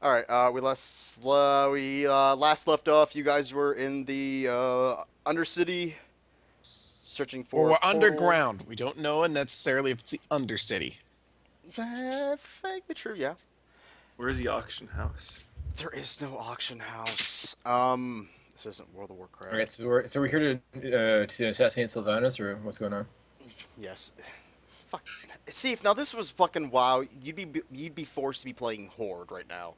All right. We last left off. You guys were in the Undercity, searching Well, for a we're portal. underground. We don't know necessarily if it's the Undercity. Vaguely true. Yeah. Where's the auction house? There is no auction house. This isn't World of Okay, Warcraft. so we're here to assassinate Sylvanas, or what's going on? Yes. Fuck. See, if now this was fucking WoW, you'd be forced to be playing Horde right now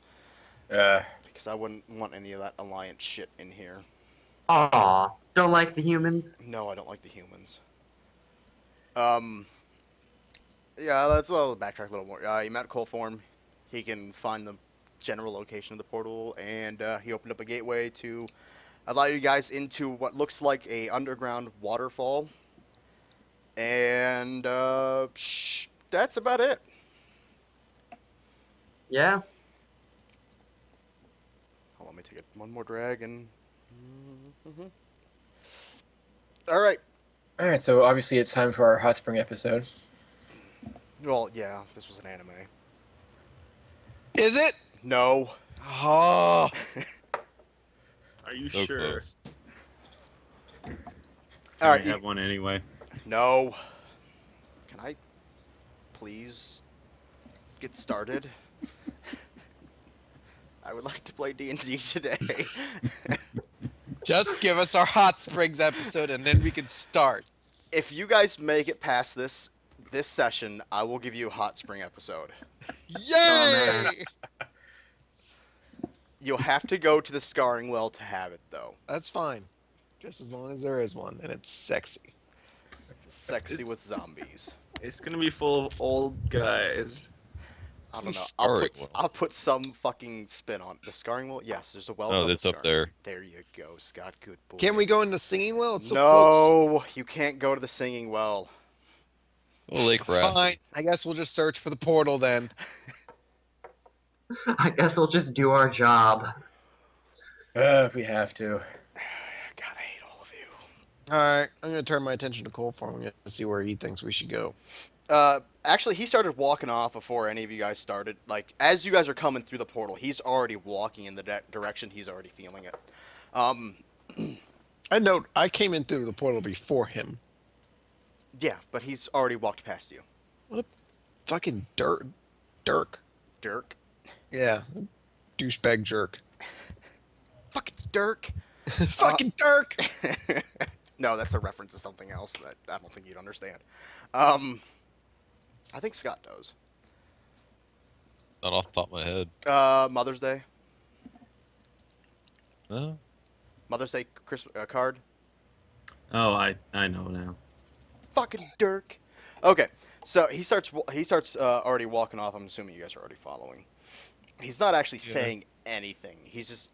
Uh, because I wouldn't want any of that Alliance shit in here. Aw, don't like the humans? No, I don't like the humans. Um. Yeah, let's backtrack a little more. You met Coalform. He can find the general location of the portal, and he opened up a gateway to allow you guys into what looks like a underground waterfall. And that's about it. Yeah. Hold on, let me take one more drag and. All right. all right, so obviously it's time for our hot spring episode. Well, yeah, this was an anime. Is it? No. Oh, Are you So sure? close. All right. I have one anyway. No. Can I please get started? I would like to play D&D today. just give us our Hot Springs episode and then we can start. If you guys make it past this session, I will give you a hot spring episode. Yay! man. You'll have to go to the scarring well to have it though. That's fine. Just as long as there is one and it's sexy. Sexy It's- with zombies. It's gonna be full of old guys. I don't know. Scarring well. I'll put some fucking spin on the scarring well. Yes, there's a well. Oh, above the that's up scarring. there. There you go, Scott. Good boy. Can we go in the singing well? It's so close. No, you can't go to the singing well. Oh, Lake Wrath. Fine. I guess we'll just search for the portal then. I guess we'll just do our job. If we have to. God, I hate all of you. Alright, I'm gonna turn my attention to Coalform. I'm gonna see where he thinks we should go. Actually, he started walking off before any of you guys started. Like, as you guys are coming through the portal, he's already walking in the direction. He's already feeling it. I note I came in through the portal before him. Yeah, but he's already walked past you. Fucking Dirk. Dirk. Yeah. Douchebag jerk. Fucking Dirk. Fucking Dirk! No, that's a reference to something else that I don't think you'd understand. I think Scott knows. Not off the top of my head. Mother's Day. Huh? Mother's Day card. Oh, I know now. Fucking Dirk. Okay, so he starts already walking off. I'm assuming you guys are already following. He's not actually Yeah. saying anything. He's just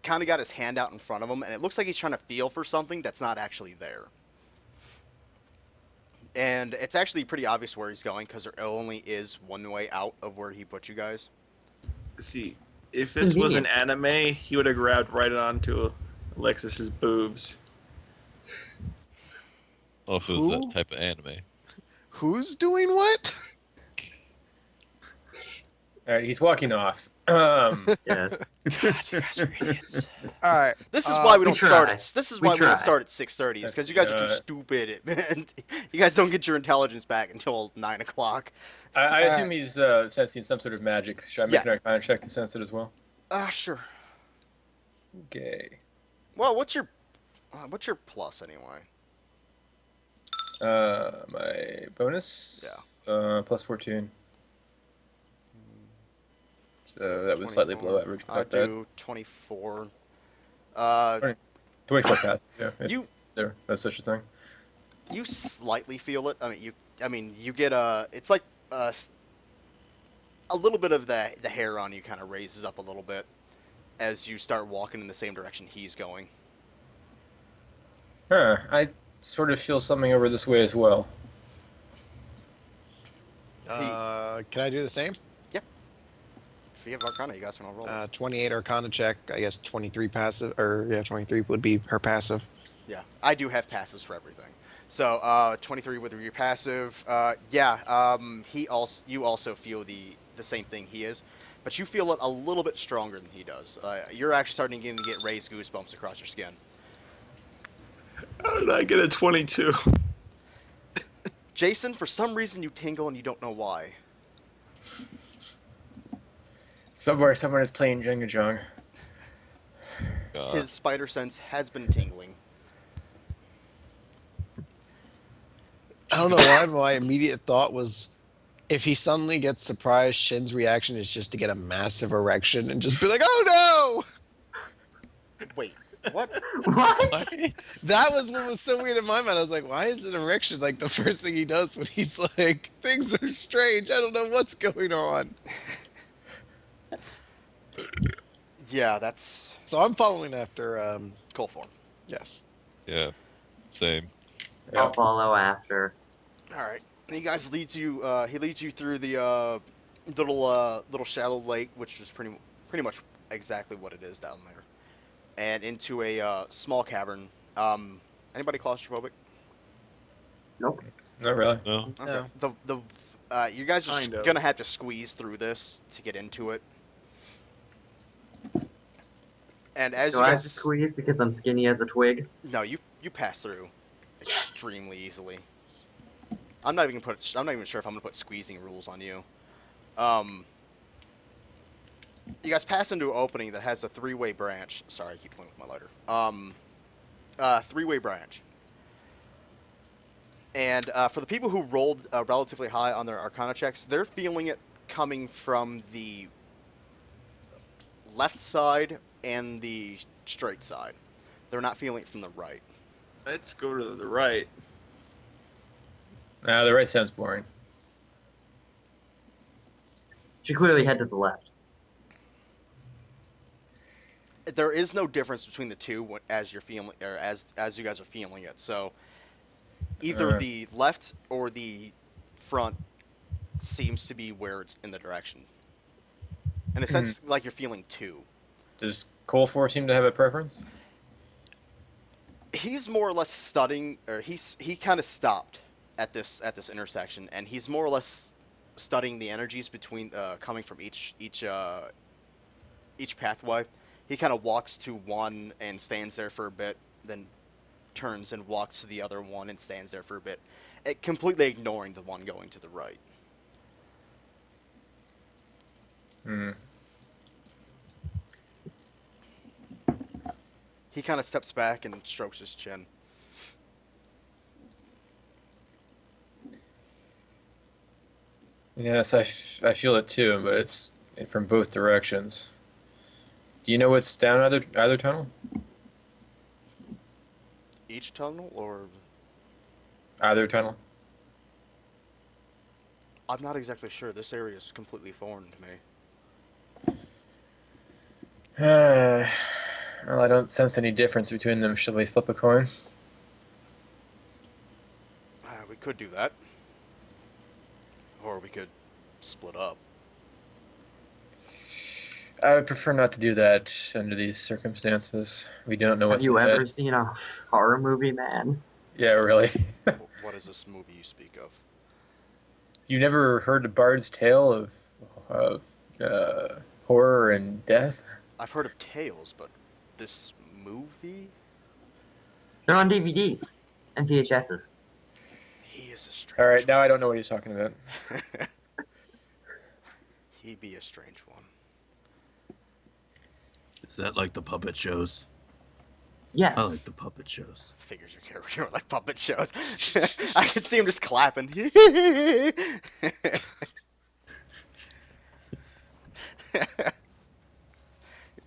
kind of got his hand out in front of him, and it looks like he's trying to feel for something that's not actually there. And it's actually pretty obvious where he's going because there only is one way out of where he put you guys. See, if this was an anime, he would have grabbed right onto Alexis's boobs. Oh, if it was Who? that type of anime. Who's doing what? All right, he's walking off. Yes. God, you guys are idiots. Alright. This is why we we don't start. try. This is We why we don't try. start at 6:30. It's because you guys are too That's- stupid. And you guys don't get your intelligence back until 9 o'clock. I assume he's sensing some sort of magic. Should I make an Arcana check to sense it as well? Sure. Okay. Well, what's your plus anyway? My bonus? Yeah. Plus 14. So that was slightly 24. below average. I Not bad. do 24. 24 pass. Yeah, You that's such a thing. you slightly feel it. I mean you get it's like a little bit of the hair on you kind of raises up a little bit as you start walking in the same direction he's going. Huh. I sort of feel something over this way as well. Can I do the same? If you have Arcana, you guys can all roll. 28 Arcana check. I guess 23 passive, or yeah, 23 would be her passive. Yeah, I do have passives for everything. So 23 with your passive. You also feel the same thing he is. but you feel it a little bit stronger than he does. You're actually starting to get raised goosebumps across your skin. How did I get a 22? Jason, for some reason you tingle and you don't know why. Somewhere, someone is playing Jenga Jong. His spider sense has been tingling. I don't know why, but my immediate thought was, if he suddenly gets surprised, Shin's reaction is just to get a massive erection and just be like, "Oh no!" Wait, what? What? That was what was so weird in my mind. I was like, why is an erection like the first thing he does when he's like, things are strange, I don't know what's going on. Yeah, that's So I'm following after, cold form. yes. Yeah. Same. I'll follow after. All right. He guys leads you. He leads you through the little shallow lake, which is pretty much exactly what it is down there, and into a small cavern. Anybody claustrophobic? Nope. Not really. No. Okay. No. You guys are Kind of. gonna have to squeeze through this to get into it. And as Do you I have guys, to squeeze because I'm skinny as a twig? no, you pass through extremely easily. I'm not even sure if I'm gonna put squeezing rules on you. You guys pass into an opening that has a three-way branch. Sorry, I keep playing with my lighter. Three-way branch. And for the people who rolled relatively high on their Arcana checks, they're feeling it coming from the left side and the straight side. They're not feeling it from the right. Let's go to the right. Nah, the right sounds boring. Should clearly head to the left. There is no difference between the two as you're feeling, or as you guys are feeling it. So either the left or the front seems to be where it's in the direction. In a sense, like you're feeling two. Does Colefor seem to have a preference? He's more or less studying, or he kind of stopped at this intersection, and he's more or less studying the energies between coming from each pathway. He kind of walks to one and stands there for a bit, then turns and walks to the other one and stands there for a bit, completely ignoring the one going to the right. Hmm. He kind of steps back and strokes his chin. Yes, I feel it too, but it's from both directions. Do you know what's down either tunnel? Each tunnel, or Either tunnel? I'm not exactly sure. This area is completely foreign to me. Well, I don't sense any difference between them. Shall we flip a coin? We could do that, or we could split up. I would prefer not to do that under these circumstances. We don't know Have what's you ahead. ever seen a horror movie, man? Yeah, really. What is this movie you speak of? You never heard the Bard's Tale of horror and death? I've heard of tales, but this movie? They're on DVDs and VHSs. He is a strange. All right, now I don't know what he's talking about. He be a strange one. Is that like the puppet shows? Yes. I like the puppet shows. Figures your character like puppet shows. I can see him just clapping. Your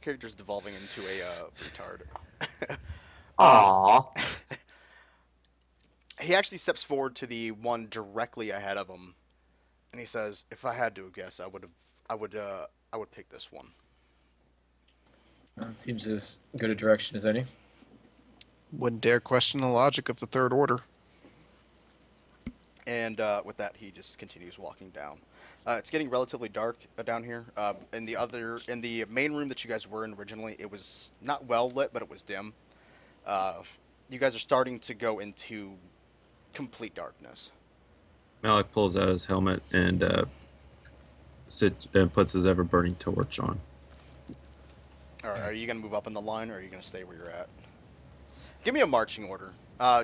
character's devolving into a retard. Aww. He actually steps forward to the one directly ahead of him, and he says, "If I had to guess, I would pick this one." Well, it seems as good a direction as any. Wouldn't dare question the logic of the Third Order. And with that, he just continues walking down. It's getting relatively dark down here. In the main room that you guys were in originally, it was not well lit, but it was dim. You guys are starting to go into complete darkness. Malik pulls out his helmet and and puts his ever burning torch on. All right, are you gonna move up in the line, or are you gonna stay where you're at? Give me a marching order.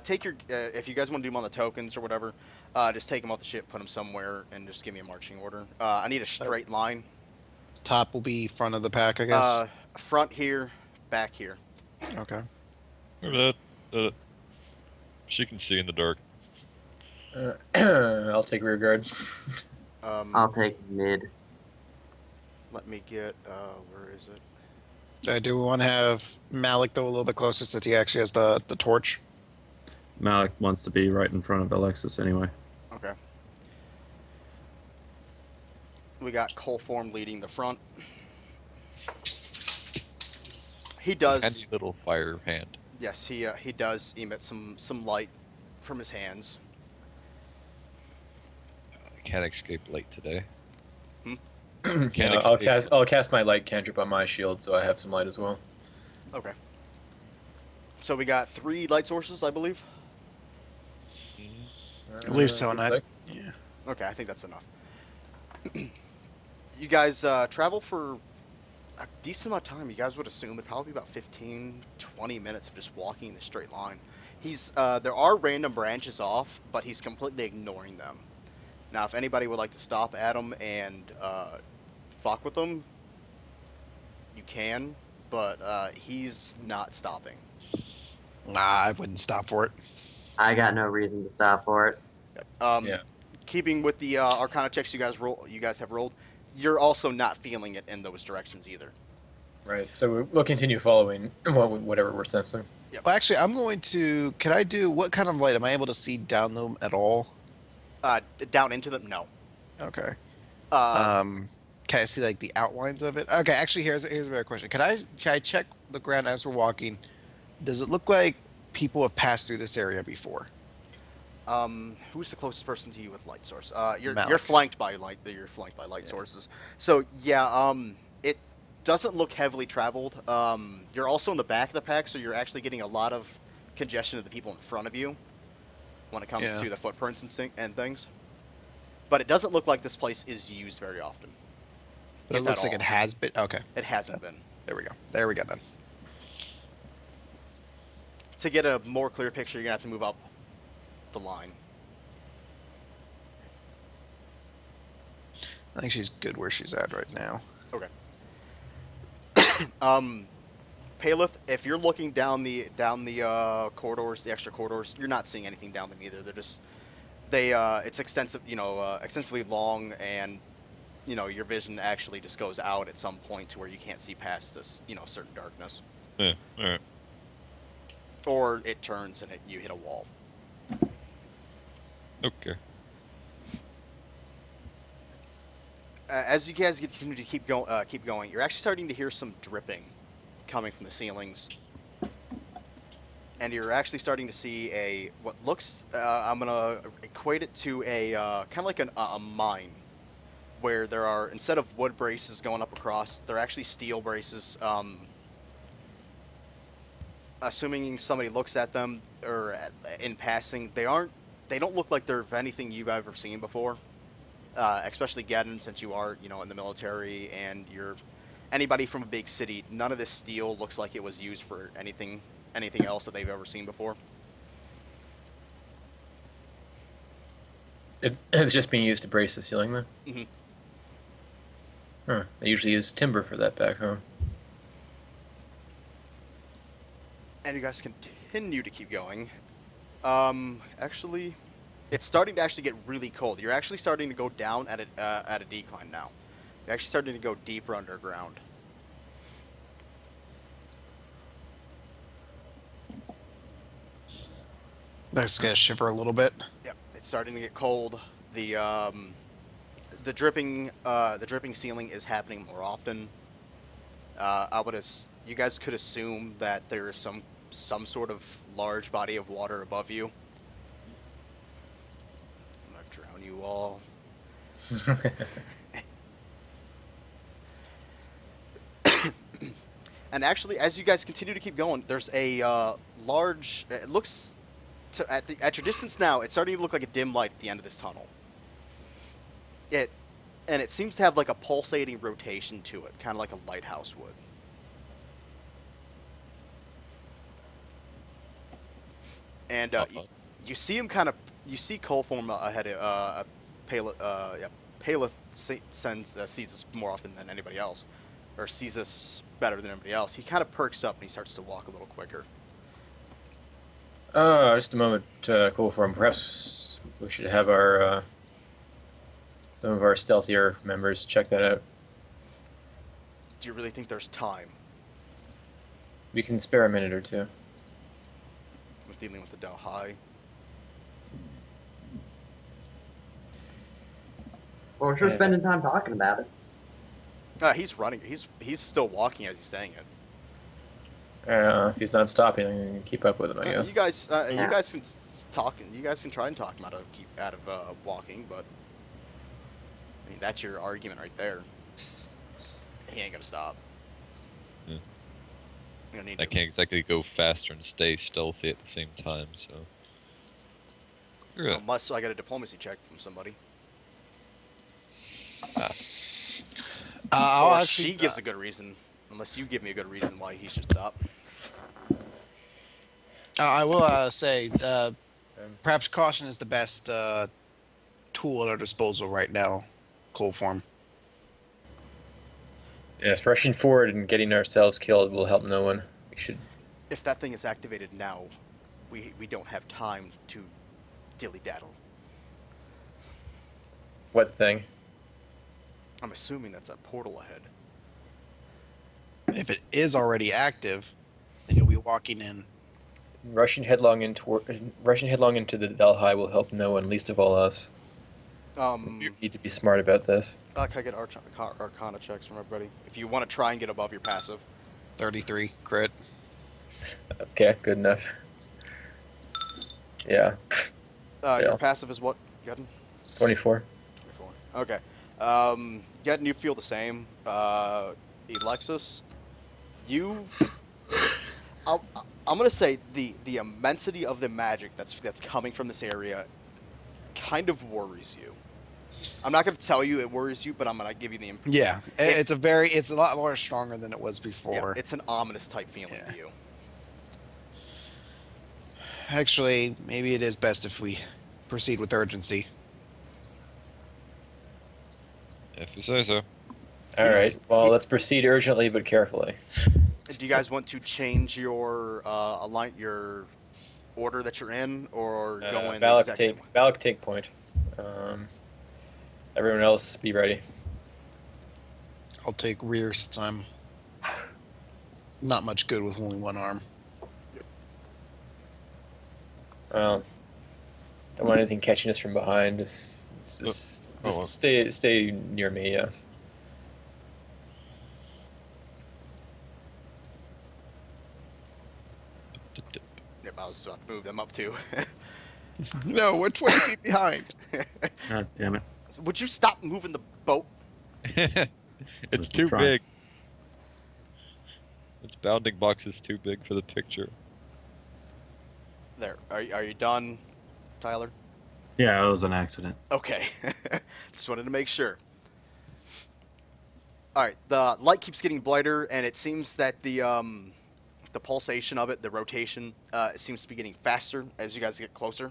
Take your if you guys want to do them on the tokens or whatever, just take them off the ship, put them somewhere, and just give me a marching order. I need a straight line. Top will be front of the pack, I guess. Front here, back here. Okay. She can see in the dark. I'll take rear guard. I'll take mid. Let me get where is it? Do we want to have Malik though a little bit closer since he actually has the torch? Malik wants to be right in front of Alexis anyway. Okay. We got Coalform leading the front. He does. Handy little fire hand. Yes, he does emit some light from his hands. I can't escape light today. Yeah, I'll cast my light cantrip on my shield, so I have some light as well. Okay. So we got 3 light sources, I believe. I believe so, and looks I, like. yeah. Okay, I think that's enough. You guys travel for a decent amount of time. You guys would assume it'd probably be about 15, 20 minutes of just walking in a straight line. He's there are random branches off, but he's completely ignoring them. Now, if anybody would like to stop at him and fuck with them, you can, but he's not stopping. Nah, I wouldn't stop for it. I got no reason to stop for it. Yeah. Keeping with the Arcana checks you guys have rolled, you're also not feeling it in those directions either. Right. So we'll continue following whatever we're sensing. Well, actually, I'm going to. Can I do what kind of light? Am I able to see down them at all? Down into them, no. Okay. Can I see like the outlines of it? Okay. Actually, here's a better question. Can I check the ground as we're walking? Does it look like people have passed through this area before? Who's the closest person to you with light source? Malik. You're flanked by light. You're flanked by light sources. So yeah, it doesn't look heavily traveled. You're also in the back of the pack, so you're actually getting a lot of congestion of the people in front of you when it comes to the footprints and things. But it doesn't look like this place is used very often. But it if looks at like it all. has been. Okay. It hasn't been. There we go. There we go then. To get a more clear picture, you're gonna have to move up the line. I think she's good where she's at right now. Okay. Paleth, if you're looking down the corridors, the extra corridors, you're not seeing anything down them either. They're just it's extensive, extensively long, and your vision actually just goes out at some point to where you can't see past this, certain darkness, Yeah, alright. or it turns and you hit a wall. Okay. As you guys continue to keep going, you're actually starting to hear some dripping coming from the ceilings, and you're actually starting to see what looks. I'm gonna equate it to a kind of like a mine, where there are, instead of wood braces going up across, they're actually steel braces. Assuming somebody looks at them or in passing, they don't look like they're of anything you've ever seen before. Especially Gaddon, since you are, in the military, and you're anybody from a big city. None of this steel looks like it was used for anything else that they've ever seen before. It's just being used to brace the ceiling, then. Mm-hmm. Huh. They usually use timber for that back home. And you guys continue to keep going. Actually, it's starting to actually get really cold. You're actually starting to go down at a decline now. You're actually starting to go deeper underground. That's gonna shiver a little bit. Yep, it's starting to get cold. The dripping ceiling is happening more often. You guys could assume that there is some sort of large body of water above you. I'm gonna drown you all. And actually, as you guys continue to keep going, there's a large. It looks at your distance now. It's starting to look like a dim light at the end of this tunnel. and it seems to have like a pulsating rotation to it, kind of like a lighthouse would. And you see him kind of, you see Coalform ahead of Paleth sees us more often than anybody else, or sees us better than anybody else. He kind of perks up and he starts to walk a little quicker. Just a moment, Coalform. Perhaps we should have our some of our stealthier members check that out. Do you really think there's time We can spare a minute or two. with dealing with the Dalhai? Well, we're sure Yeah. spending time talking about it. He's running. He's still walking as he's saying it. If he's not stopping, I'm gonna keep up with him, I guess. You guys Yeah. can talk. You guys can try and talk him out of walking, but I mean that's your argument right there. He ain't gonna stop. Yeah. You're gonna need I to- can't exactly go faster and stay stealthy at the same time, so. Yeah. Unless I get a diplomacy check from somebody. I'll Or actually, she gives a good reason. Unless you give me a good reason why he should stop. I will say, perhaps caution is the best tool at our disposal right now. Coalform. Yes, rushing forward and getting ourselves killed will help no one. We should. If that thing is activated now, we don't have time to dilly-daddle. What thing? I'm assuming that's a portal ahead. If it is already active, then you'll be walking in. Rushing headlong into the Delhi will help no one, least of all us. We need to be smart about this. Can I get Arcana checks from everybody? If you want to try and get above your passive. 33 crit. Okay, good enough. Yeah, Your Yeah. passive is what, Gutton? 24. 24. Okay. Gutton, you feel the same. Alexis, you... I'm gonna say the immensity of the magic that's coming from this area kind of worries you. I'm not gonna tell you it worries you, but I'm gonna give you the impression. Yeah, it's a lot more stronger than it was before. Yeah, it's an ominous type feeling Yeah. to you. Actually, maybe it is best if we proceed with urgency. If you say so. All right. Well, let's proceed urgently but carefully. Do you guys want to change your your order that you're in, or go in the Valak exact same way? take point. Everyone else, be ready. I'll take rear since I'm not much good with only one arm. Well, don't want anything catching us from behind. Just stay near me. Yes. Yep, I was about to move them up too. No, we're 20 feet behind. God damn it. Would you stop moving the boat? It's Let's too try. big. Its bounding box is too big for the picture. There. Are you done, Tyler? Yeah, it was an accident. Okay. Just wanted to make sure. Alright, the light keeps getting brighter, and it seems that the pulsation of it, the rotation, it seems to be getting faster as you guys get closer.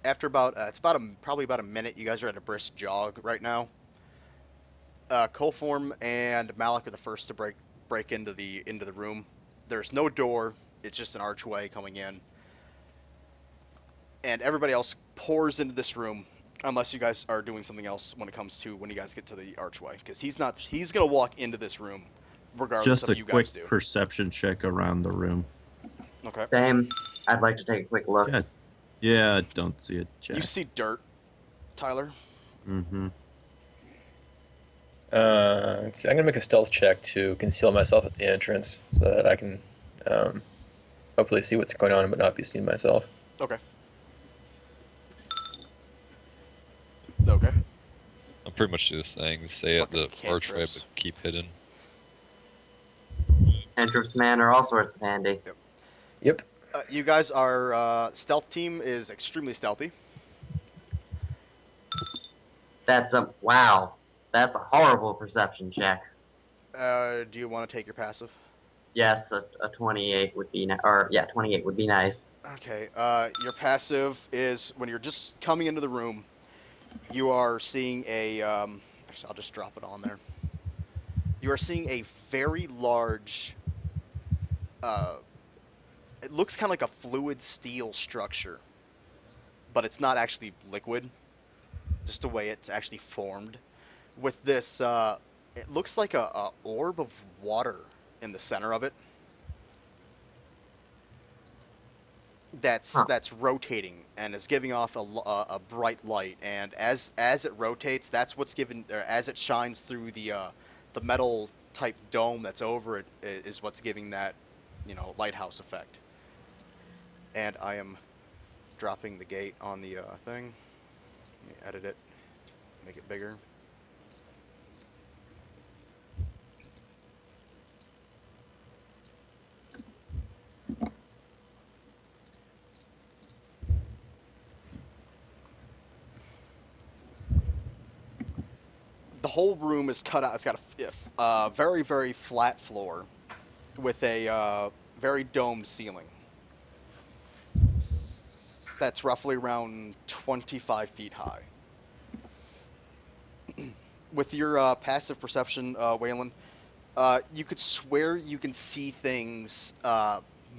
After about, it's probably about a minute, you guys are at a brisk jog right now. Coalform and Malik are the first to break into the room. There's no door, it's just an archway coming in. And everybody else pours into this room, unless you guys are doing something else when you guys get to the archway, because he's gonna walk into this room regardless Just of a you quick guys do. perception check around the room. Okay. Same. I'd like to take a quick look. Yeah, yeah, I don't see it, Jack. You see dirt, Tyler. Mm-hmm. Let's see, I'm gonna make a stealth check to conceal myself at the entrance so that I can hopefully see what's going on but not be seen myself. Okay. Okay. I'll pretty much do the same. Stay at the Fucking archway, cantrips. but keep hidden. Entrance man are all sorts of handy. Yep. You guys are stealth team is extremely stealthy. That's a wow. That's a horrible perception check. Do you want to take your passive? Yes, a 28 would be or yeah, 28 would be nice. Okay. Your passive is when you're just coming into the room, you are seeing a. Actually, I'll just drop it on there. You are seeing a very large. It looks kind of like a fluid steel structure, but it's not actually liquid. Just the way it's actually formed. With this, it looks like a orb of water in the center of it. That's rotating and is giving off a bright light, and as it rotates, that's what's given, or as it shines through the metal type dome that's over it, is what's giving that, lighthouse effect. And I am dropping the gate on the thing. Let me edit it, make it bigger. The whole room is cut out. It's got a very, very flat floor with a very domed ceiling. That's roughly around 25 feet high. With your passive perception, Waylon, you could swear you can see things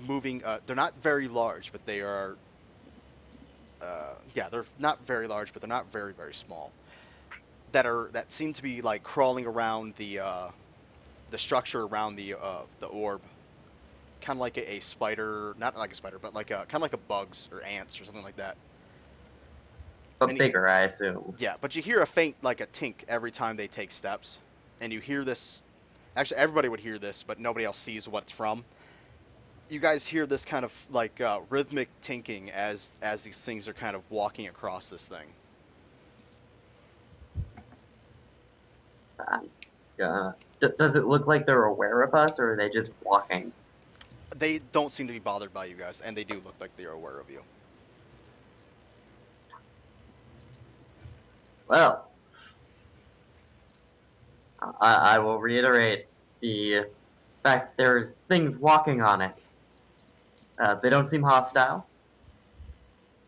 moving. They're not very large, but they are. Yeah, they're not very large, but they're not very, very small. That seem to be like crawling around the structure around the orb, kind of like a spider, not like a spider, but like kind of like a bugs or ants or something like that. But bigger, I assume. Yeah, but you hear a faint, like a tink every time they take steps, and you hear this. Actually, everybody would hear this, but nobody else sees what it's from. You guys hear this kind of like rhythmic tinking as these things are kind of walking across this thing. Does it look like they're aware of us, or are they just walking? They don't seem to be bothered by you guys, and they do look like they're aware of you. Well, I will reiterate the fact there's things walking on it. They don't seem hostile,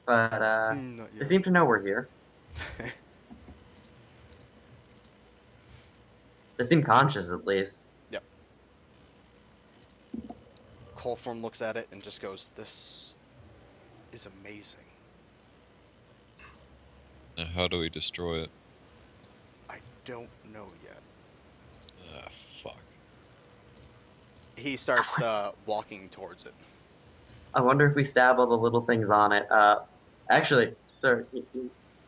but they seem to know we're here. They seem conscious, at least. Yep. Coalform looks at it and just goes, "This is amazing." Now, how do we destroy it? I don't know yet. Ah, fuck. He starts walking towards it. I wonder if we stab all the little things on it. Actually, sir,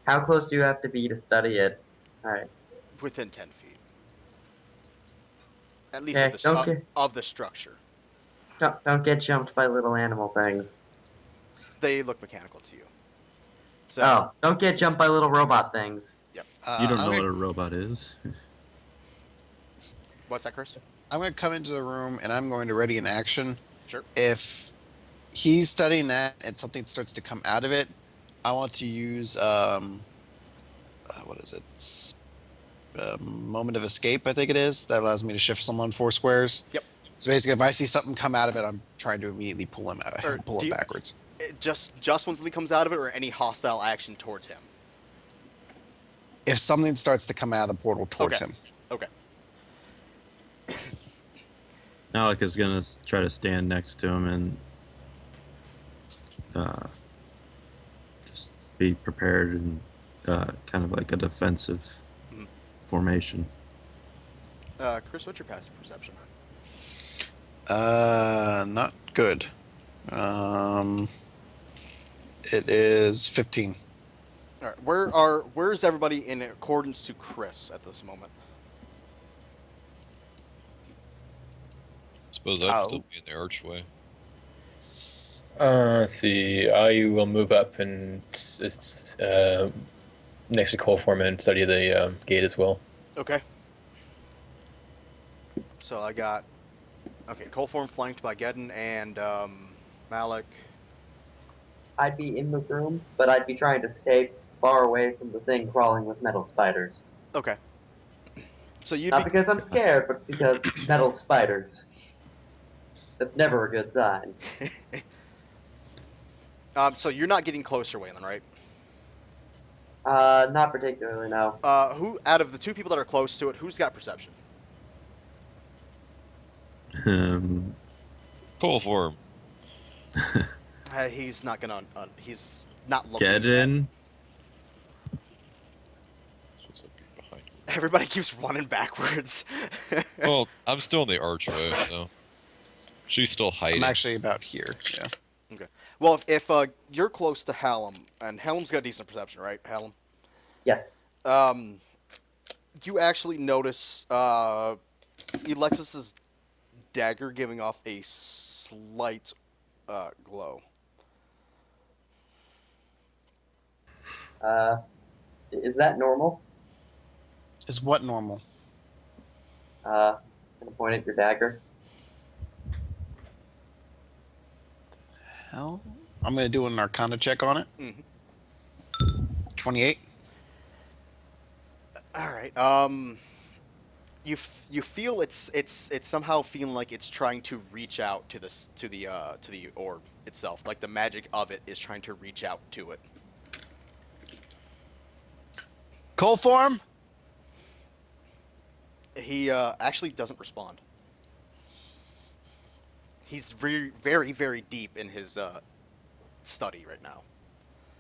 how close do you have to be to study it? Alright. Within 10 feet. At least Okay, of the structure. Don't get jumped by little animal things. They look mechanical to you. So, Oh, don't get jumped by little robot things. Yep. You don't know I'm what a robot is. What's that, Chris? going to come into the room and I'm going to ready an action. Sure. If he's studying that and something starts to come out of it, I want to use what is it? Moment of escape, I think it is. That allows me to shift someone 4 squares. Yep. So basically, if I see something come out of it, I'm trying to immediately pull him out, Or pull do him you- backwards. It just when something comes out of it, or any hostile action towards him? If something starts to come out of the portal towards Okay. him, Okay. Alec is gonna try to stand next to him and just be prepared and kind of like a defensive Mhm. formation. Chris, what's your passive perception? not good. It is 15. All right. Where is everybody in accordance to Chris at this moment? Suppose I'd Oh. still be in the archway. Let's see. I will move up and next to Coalform and study the gate as well. Okay. So I got Coalform flanked by Geddon and Malik. I'd be in the room, but I'd be trying to stay far away from the thing crawling with metal spiders. Okay. So you'd Not be because I'm scared, but because metal spiders. That's never a good sign. so you're not getting closer, Waylon, right? Not particularly, no. Who out of the two people that are close to it, who's got perception? Cool for him. He's not gonna. He's not looking. Get in. Supposed to be behind you. Everybody keeps running backwards. Well, I'm still in the archway, so she's still hiding. I'm actually about here. Yeah. Well, if you're close to Hallam, and Hallam's got decent perception, right, Hallam? Yes. You actually notice Alexis's dagger giving off a slight glow. Is that normal? Is what normal? Gonna point at your dagger. Hell, I'm gonna do an Arcana check on it. Mhm. 28. All right. You feel it's somehow feeling like it's trying to reach out to the orb itself. Like the magic of it is trying to reach out to it. Cold form. He actually doesn't respond. He's very, very, very deep in his study right now.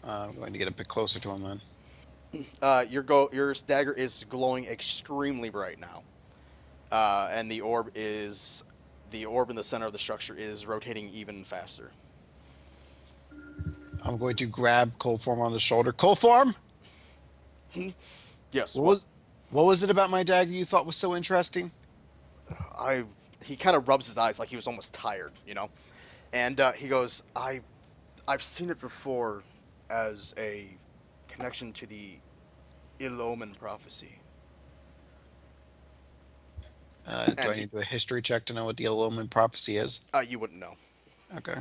I'm going to get a bit closer to him then. Your dagger is glowing extremely bright now, and the orb in the center of the structure is rotating even faster. I'm going to grab Cold form on the shoulder. Cold form. Yes. What was it about my dagger you thought was so interesting? He kind of rubs his eyes like he was almost tired, you know, and he goes, I've seen it before as a connection to the Ill-Omen prophecy. Do I need to do a history check to know what the Ill-Omen prophecy is? You wouldn't know. Okay.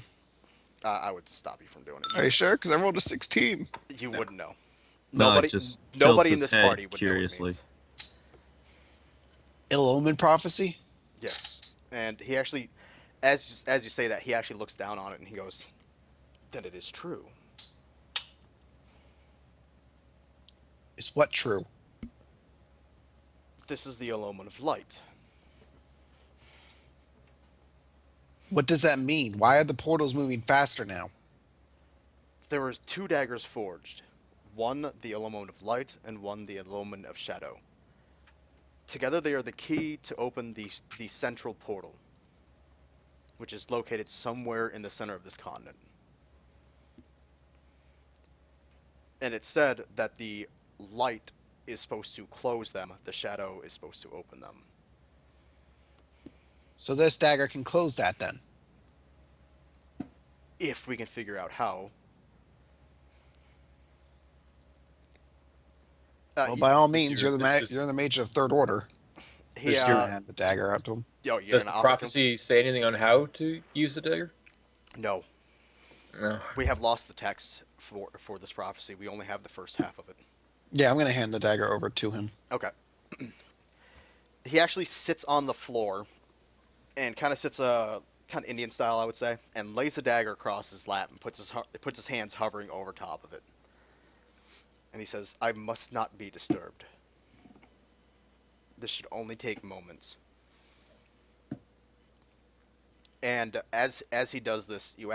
I would stop you from doing it. Are you sure? Because I rolled a 16. You wouldn't know. No, Nobody, it just nobody tilts in his this head party would curiously. know what it means. Ill-Omen prophecy? Yes, and he actually, as you say that, he actually looks down on it and he goes, "Then it is true." Is what true? This is the Ill-Omen of light. What does that mean? Why are the portals moving faster now? There were two daggers forged, one the Ill-Omen of light and one the Ill-Omen of shadow. Together they are the key to open the central portal, which is located somewhere in the center of this continent. And it's said that the light is supposed to close them, the shadow is supposed to open them. So this dagger can close that then? If we can figure out how. Well, by all Is means, your- you're does- the mage of third order. He, Just hand the dagger out to him. yo, you're Does gonna the offer to him? prophecy say anything on how to use the dagger? No. No. We have lost the text for this prophecy. We only have the first half of it. Yeah, I'm going to hand the dagger over to him. Okay. He actually sits on the floor and kind of sits kind of Indian style, I would say, and lays the dagger across his lap and puts his hands hovering over top of it. And he says, "I must not be disturbed. This should only take moments." And as he does this, you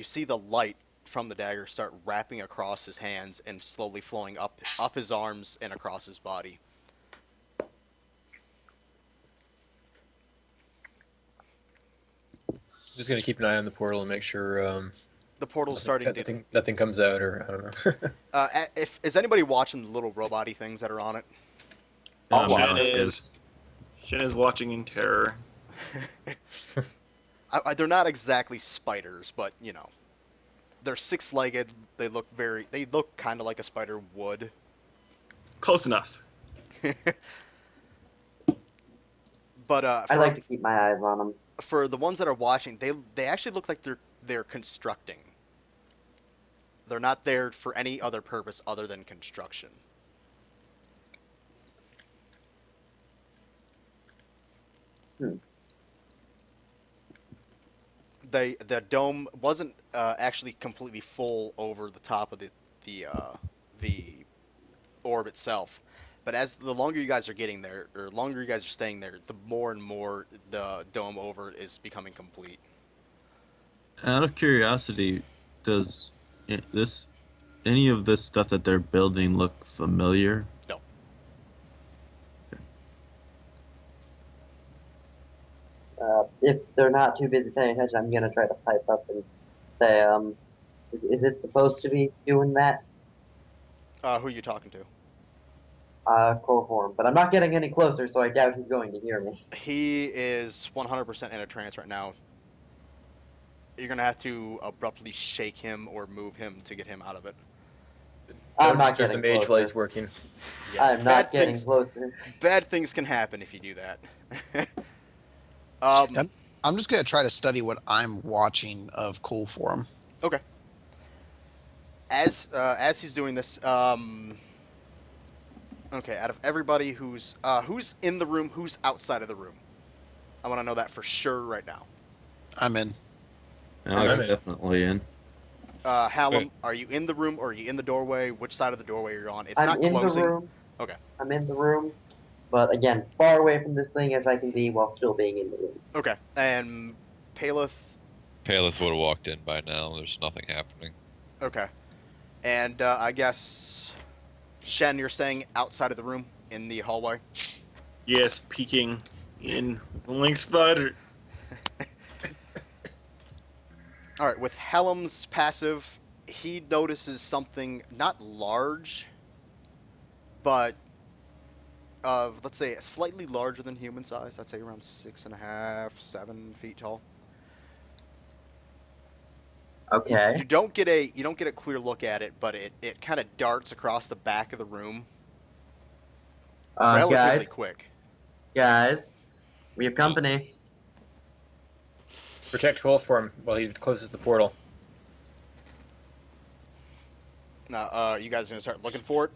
see the light from the dagger start wrapping across his hands and slowly flowing up his arms and across his body. Just gonna keep an eye on the portal and make sure The portal's starting to. nothing comes out, or I don't know. If is anybody watching the little robot-y things that are on it? I'll watch Mark it. Shin is watching in terror. They're not exactly spiders, but you know, they're six-legged. They look kind of like a spider would. Close enough. But I like to keep my eyes on them. for the ones that are watching, they actually look like they're constructing. They're not there for any other purpose other than construction. The dome wasn't actually completely full over the top of the orb itself, but as the longer you guys are getting there, or longer you guys are staying there, the more and more the dome over it is becoming complete. Out of curiosity, does this any of this stuff that they're building look familiar? No. If they're not too busy paying attention, I'm gonna try to pipe up and say, is it supposed to be doing that? Who are you talking to? Coform, but I'm not getting any closer, so I doubt he's going to hear me. He is 100% in a trance right now. You're gonna have to abruptly shake him or move him to get him out of it. I'm Don't not disturb getting the mage while closer. he's working. Yeah, I'm not getting closer. Bad things can happen if you do that. I'm just gonna try to study what I'm watching of Cool Form. Okay. As he's doing this, okay, out of everybody who's in the room, who's outside of the room, I want to know that for sure right now. I'm in. Alex I'm in. definitely in. Hallam, are you in the room or are you in the doorway? Which side of the doorway are you on? It's I'm not in closing. the room. Okay. I'm in the room, but again, far away from this thing as I can be while still being in the room. Okay. And Paleth. Paleth would have walked in by now. There's nothing happening. Okay. And I guess Shen, you're staying outside of the room in the hallway. Yes, peeking in the link spider. All right, with Hallam's passive, he notices something not large, but let's say slightly larger than human size. I'd say around 6.5, 7 feet tall. Okay. You don't get a clear look at it, but it kind of darts across the back of the room relatively quick. Guys, we have company. Protect Coalform while he closes the portal. Now, you guys gonna start looking for it,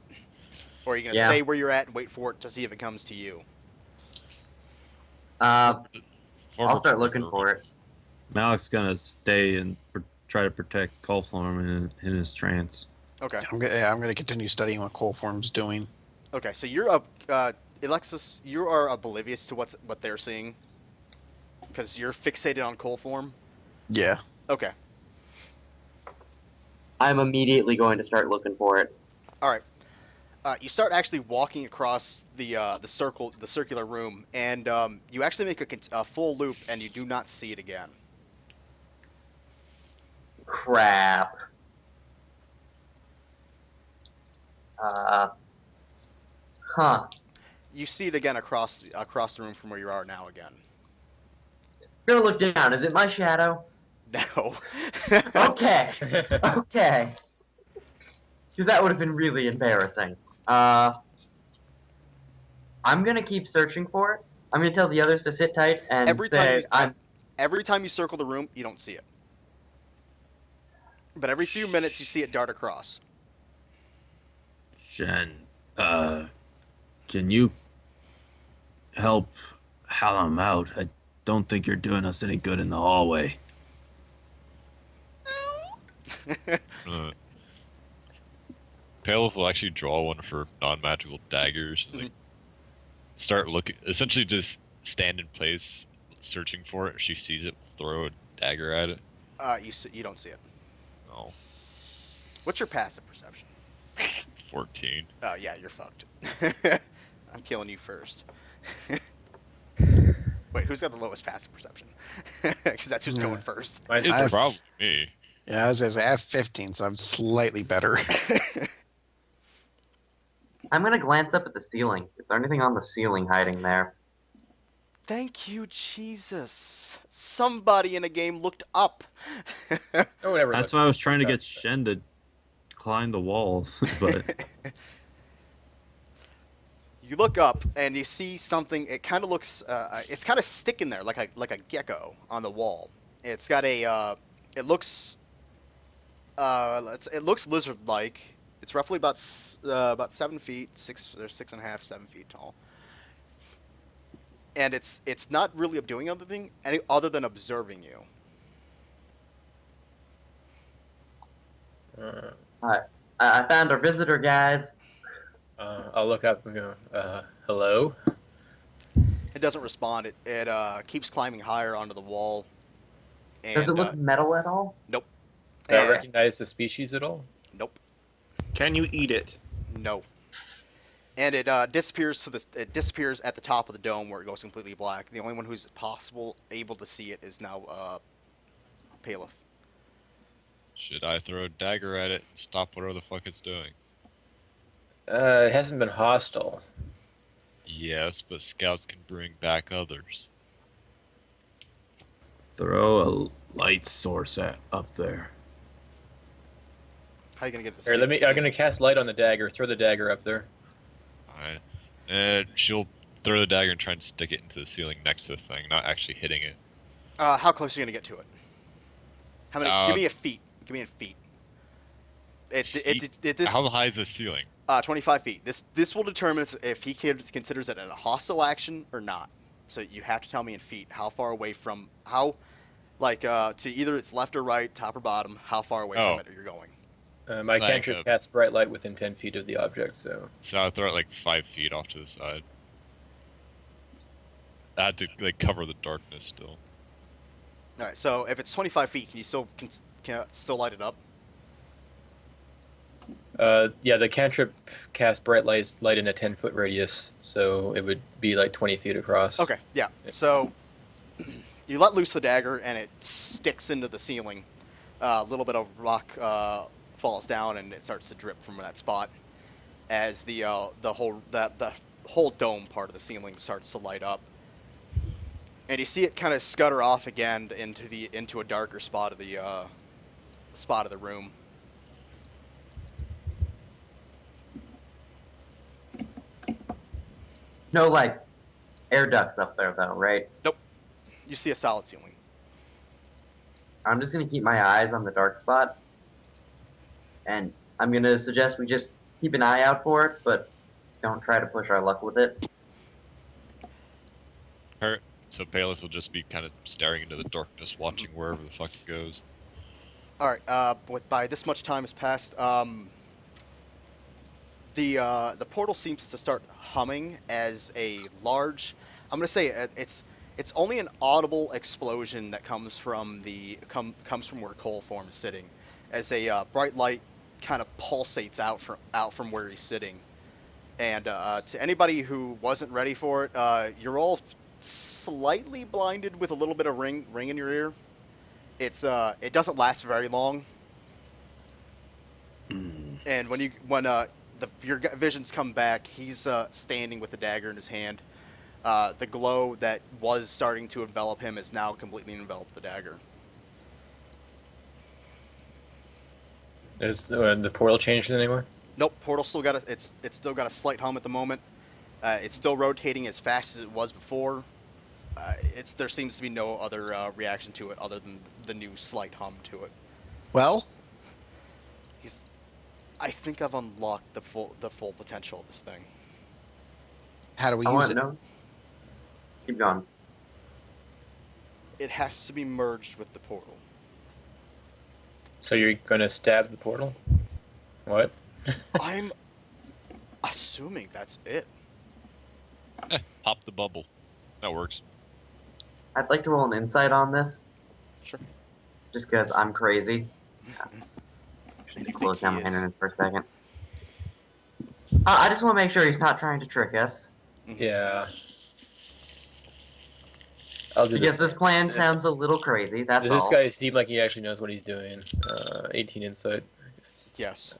or are you gonna Yeah. stay where you're at and wait for it to see if it comes to you? More I'll of a start looking perimeter. for it. Malik's gonna stay and try to protect Coalform in his trance. Okay. I'm gonna continue studying what Cool Form's doing. Okay, so you're up, Alexis. You are oblivious to what they're seeing, because you're fixated on coal form. Yeah. Okay. I'm immediately going to start looking for it. All right. You start actually walking across the circular room, and you actually make a full loop, and you do not see it again. Crap. Huh. You see it again across the room from where you are now again. I'm gonna look down. Is it my shadow? No. Okay. Okay. Because that would have been really embarrassing. I'm gonna keep searching for it. I'm gonna tell the others to sit tight and Every time you circle the room, you don't see it. But every few minutes, you see it dart across. Shen, can you help Hallam out? I don't think you're doing us any good in the hallway. Paleth will actually draw one of her non-magical daggers. And, like, start looking. Essentially, just stand in place, searching for it. If she sees it, throw a dagger at it. You don't see it. No, What's your passive perception? 14. Oh yeah, you're fucked. I'm killing you first. Wait, who's got the lowest passive perception? Because that's who's going first. It's I've- probably me. Yeah, I was gonna say I have 15, so I'm slightly better. I'm gonna glance up at the ceiling. Is there anything on the ceiling hiding there? Thank you, Jesus. Somebody in a game looked up. No one ever That's looks why I was at trying to that. get Shen to climb the walls, but You look up and you see something. It kind of looks. It's kind of sticking there like a gecko on the wall. It's got a. It looks It looks lizard-like. It's roughly about 7 feet, 6.5, 7 feet tall. And it's not really doing anything other than observing you. Alright. I found our visitor, guys. I'll look up and go, hello? It doesn't respond. It keeps climbing higher onto the wall. And, Does it look metal at all? nope. Do I And- recognize the species at all? Nope. Can you eat it? No. And it disappears at the top of the dome where it goes completely black. The only one who's able to see it is now Paleth. Should I throw a dagger at it and stop whatever the fuck it's doing? It hasn't been hostile. Yes, but scouts can bring back others. Throw a light source up there. How are you gonna get it? Here, I'm gonna cast light on the dagger. Throw the dagger up there. Alright. And she'll throw the dagger and try and stick it into the ceiling next to the thing, not actually hitting it. How close are you gonna get to it? How many? Give me a feet. Give me a feet. How high is the ceiling? 25 feet. This will determine if he considers it a hostile action or not. So you have to tell me in feet how far away from to either its left or right, top or bottom, how far away from it you're going. My Like, cantrip casts bright light within 10 feet of the object, so... So I'll throw it like 5 feet off to the side. I had to cover the darkness still. All right. So if it's 25 feet, can you still light it up? Yeah, the cantrip casts bright light in a 10-foot radius, so it would be like 20 feet across. Okay. Yeah. So you let loose the dagger, and it sticks into the ceiling. A little bit of rock falls down, and it starts to drip from that spot as the whole dome part of the ceiling starts to light up. And you see it kind of scutter off again into a darker spot of the room. No, like, air ducts up there, though, right? Nope. You see a solid ceiling. I'm just going to keep my eyes on the dark spot. And I'm going to suggest we just keep an eye out for it, but don't try to push our luck with it. So Paleth will just be kind of staring into the darkness, watching wherever the fuck it goes. All right. By this much time has passed, the portal seems to start humming as a large. I'm gonna say it's only an audible explosion that comes from comes from where Coalform is sitting, as a bright light kind of pulsates out from where he's sitting. And to anybody who wasn't ready for it, you're all slightly blinded with a little bit of ring in your ear. It doesn't last very long. And when your visions come back, he's standing with the dagger in his hand. The glow that was starting to envelop him is now completely enveloped the dagger. Is the portal changed anymore? Nope, portal still got it's still got a slight hum at the moment. It's still rotating as fast as it was before. There seems to be no other reaction to it other than the new slight hum to it. Well, I think I've unlocked the full potential of this thing. how do we I use want it? to know. Keep going. It has to be merged with the portal. So you're gonna stab the portal? What? I'm assuming that's it. Pop the bubble. That works. I'd like to roll an insight on this, Sure. just because I'm crazy. You think Close down my he is? internet for a second. I just want to make sure he's not trying to trick us. Yeah. I'll do Because this. this plan sounds a little crazy, that's Does this all. guy seem like he actually knows what he's doing? 18 insight. Yes.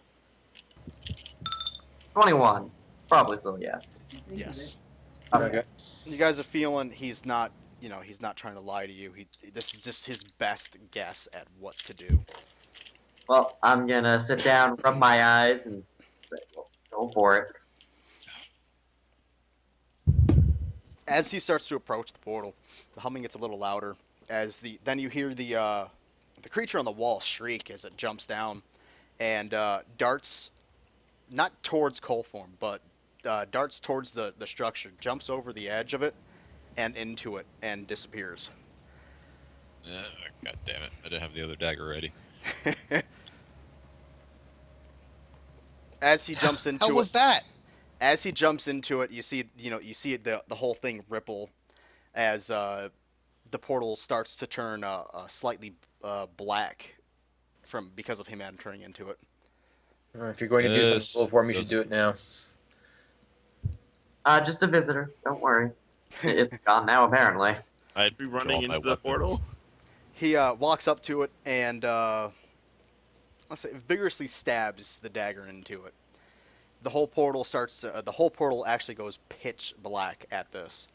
21. Probably still yes. Yes. Okay. You guys are feeling he's not trying to lie to you. This is just his best guess at what to do. Well, I'm gonna sit down, rub my eyes, and say, well, go for it. As he starts to approach the portal, the humming gets a little louder. Then you hear the The creature on the wall shriek as it jumps down and darts not towards Coalform, but darts towards the structure, jumps over the edge of it and into it and disappears. God damn it! I didn't have the other dagger ready. As he jumps into How was that? As he jumps into it, you see the whole thing ripple as the portal starts to turn slightly black because of him entering into it. If you're going to do something This full form, you should doesn't- do it now. Just a visitor. Don't worry. It's gone now, apparently. I'd We draw running my into the weapons. portal. He walks up to it and let's say vigorously stabs the dagger into it. The whole portal actually goes pitch black at this.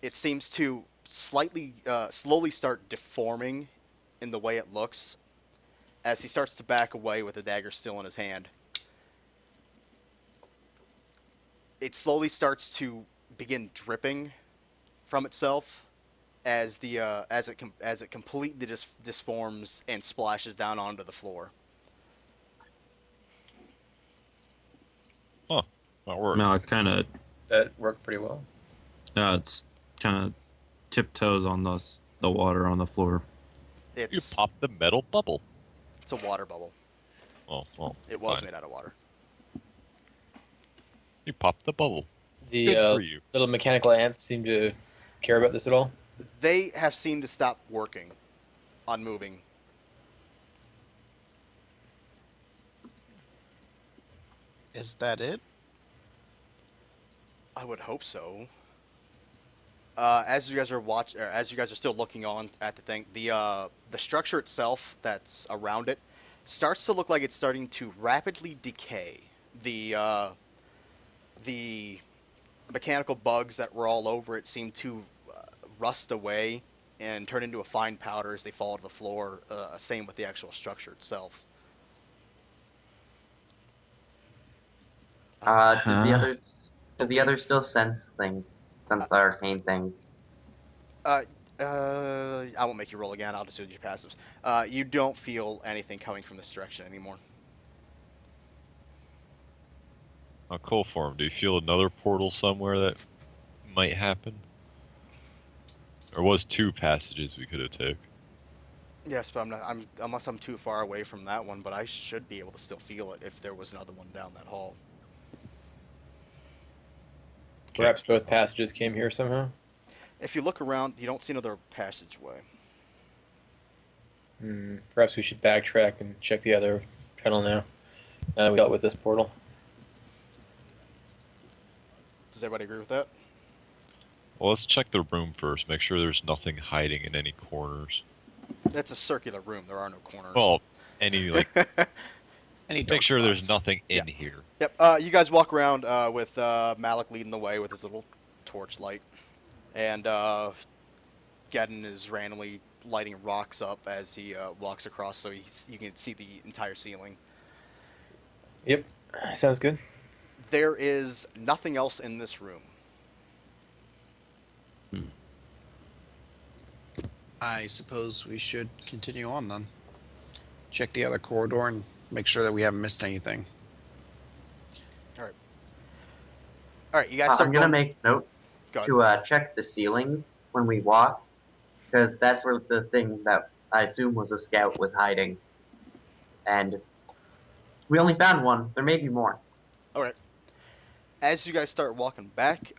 It seems to slowly start deforming in the way it looks as he starts to back away with the dagger still in his hand. It slowly starts to begin dripping from itself as it completely disforms and splashes down onto the floor. That worked. No, it kind of That worked pretty well. it's kind of tiptoes on the water on the floor. You It's pop the metal bubble. a water bubble. Oh, well. It was fine. made out of water. You pop the bubble. The Good for you. little mechanical ants seem to care about this at all. They have seemed to stop working on moving. Is that it? I would hope so. As you guys are still looking on at the thing, the structure itself that's around it starts to look like it's starting to rapidly decay. The mechanical bugs that were all over it seem to rust away and turn into a fine powder as they fall to the floor. Same with the actual structure itself. Do the others still sense things? Sense the arcane things? I won't make you roll again. I'll just do your passives. You don't feel anything coming from this direction anymore. On Coalform, do you feel another portal somewhere that might happen? There was 2 passages we could have took. Yes, but unless I'm too far away from that one, but I should be able to still feel it if there was another one down that hall. Perhaps both passages came here somehow. If you look around, you don't see another passageway. Perhaps we should backtrack and check the other tunnel now. Now that we dealt with this portal. Does everybody agree with that? Well, let's check the room first. Make sure there's nothing hiding in any corners. It's a circular room. There are no corners. Well, any like Any make dark sure there's spots? nothing in Yeah. here. Yep. You guys walk around with Malik leading the way with his little torch light, and Geddon is randomly lighting rocks up as he walks across, so you can see the entire ceiling. Yep, sounds good. There is nothing else in this room. I suppose we should continue on then. Check the other corridor and make sure that we haven't missed anything. All right, you guys start I'm gonna going. make note Go ahead. to check the ceilings when we walk, because that's where the thing that I assume was a scout was hiding. And we only found one. There may be more. All right. As you guys start walking back,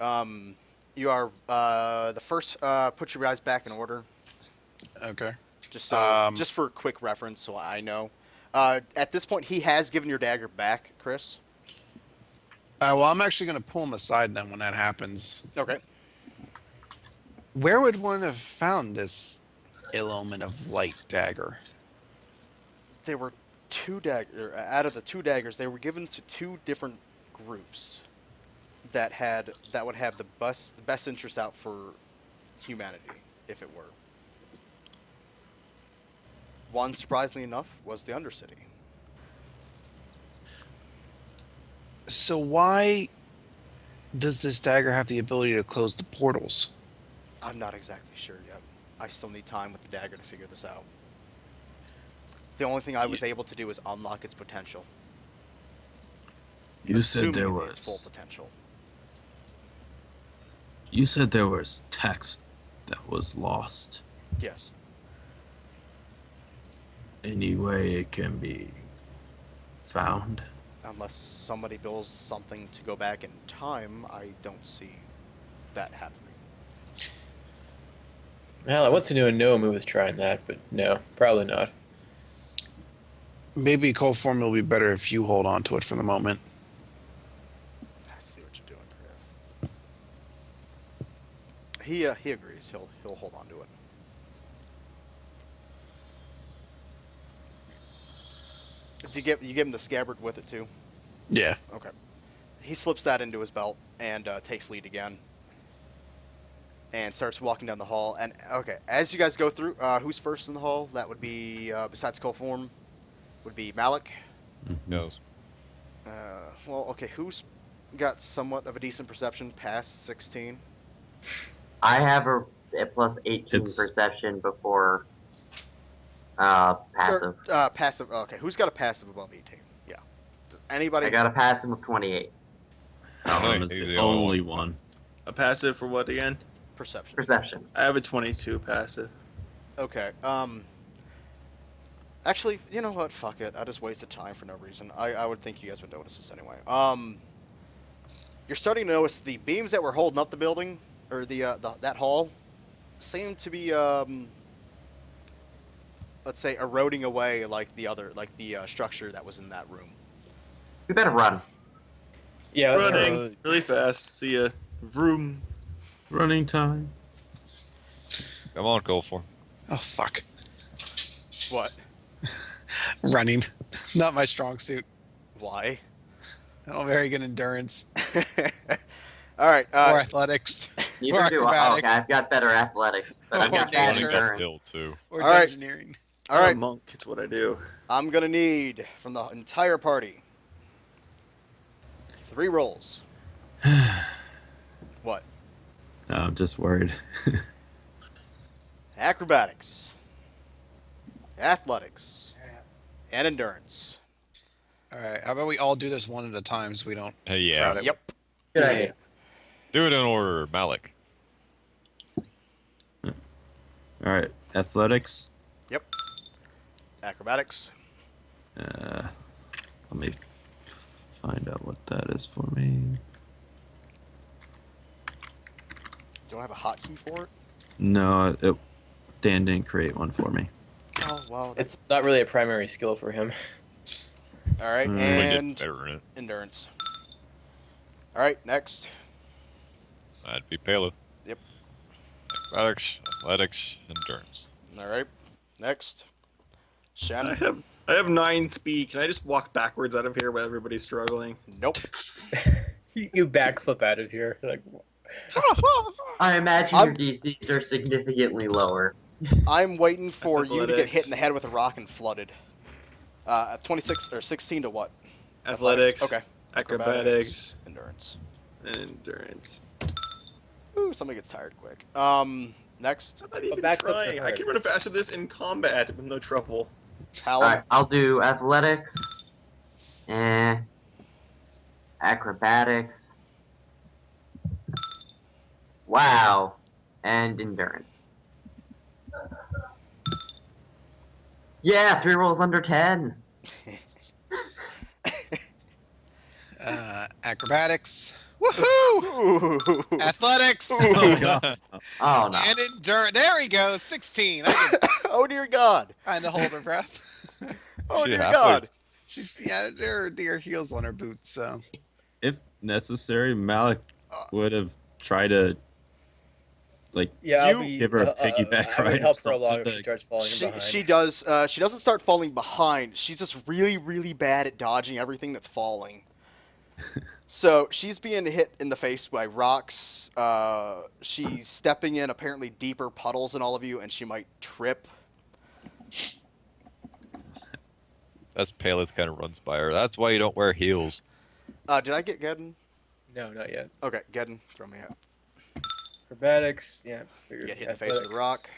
you are the first. Put your guys back in order, Okay. just for quick reference, so I know. At this point, he has given your dagger back, Chris. Well, I'm actually going to pull him aside then when that happens. Okay. Where would one have found this ill omen of light dagger? There were two daggers. Out of the 2 daggers, they were given to 2 different groups that would have the best interest out for humanity, if it were. One, surprisingly enough, was the Undercity. So why does this dagger have the ability to close the portals? I'm not exactly sure yet. I still need time with the dagger to figure this out. The only thing I was able to do is unlock its potential. You said there Assuming its full was. potential. You said there was text that was lost. Yes. Any way it can be found? Unless somebody builds something to go back in time, I don't see that happening. Well, I once knew a gnome who was trying that, but no, probably not. Maybe cold form will be better if you hold on to it for the moment. I see what you're doing, Chris. He agrees. He'll hold on to it. Did you give him the scabbard with it too? Yeah. Okay. He slips that into his belt and takes lead again. And starts walking down the hall. And okay, as you guys go through, who's first in the hall? That would be besides Coldform, would be Malik. Goes. Well, okay, who's got somewhat of a decent perception past 16? I have a plus 18 It's- perception before passive. Passive. Okay, who's got a passive above 18? Yeah. Does anybody? I got a passive of 28. Alan Nice. is He's the the only only one. one. A passive for what again? Perception. Perception. I have a 22 passive. Okay. Actually, you know what? Fuck it. I just wasted time for no reason. I would think you guys would notice this anyway. You're starting to notice the beams that were holding up the building, or that hall, seem to be let's say eroding away like the structure that was in that room. You better run. Yeah, that's Running really fast. See ya. Vroom. Running time. Come on, go for. Oh, fuck. What? Running. Not my strong suit. Why? I don't have very good endurance. All right. or athletics. Neither or do I. Oh, acrobatics. okay, I've got better athletics, but I've Or got bad nature. Running that endurance. hill too. Or All right. engineering. All I'm a right. monk. It's what I do. I'm gonna need from the entire party 3 rolls. What? No, I'm just worried. Acrobatics, athletics, and endurance. All right. How about we all do this one at a time so we don't Hey, yeah. crowd it? Yep. Good idea. Do it in order, Malik. All right, athletics. Acrobatics. Let me find out what that is for me. Don't have a hotkey for it. No, Dan didn't create one for me. Oh well, that's It's not really a primary skill for him. all right. Mm. Really get And better in it. endurance. All right. Next. That'd be Palo. Yep. Acrobatics, athletics, endurance. All right. Next. Shannon. I have 9 speed. Can I just walk backwards out of here while everybody's struggling? Nope. You backflip out of here. Like, I imagine I'm- your DCs are significantly lower. I'm waiting for That's you to get hit athletics. in the head with a rock and flooded. 26 or 16 to what? Athletics, Okay. acrobatics, Endurance. and endurance. Ooh, somebody gets tired quick. Next. I'm not even backflips are trying. I hard. can run faster than this in combat with no trouble. Hallam. Alright, I'll do athletics. Acrobatics. Wow. And endurance. Yeah, 3 rolls under 10. Acrobatics. Woohoo! Ooh. Athletics. Oh god. Oh no. And endurance. There we go. 16. I can Oh dear God. kind of hold her breath. Oh Shit, dear halfway. God. She's there are heels on her boots. So If necessary, Malik would have tried to yeah, You- I'll be, Give her a piggyback I ride would or help her along something if she to- starts falling behind. She does. She doesn't start falling behind. She's just really, really bad at dodging everything that's falling. So she's being hit in the face by rocks. She's stepping in apparently deeper puddles than all of you, and she might trip. That's Paleth kind of runs by her. That's why you don't wear heels. Did I get Geddon? No, not yet. Okay, Geddon, throw me out. Acrobatics, yeah. Figured Get hit in the face with a athletics. rock.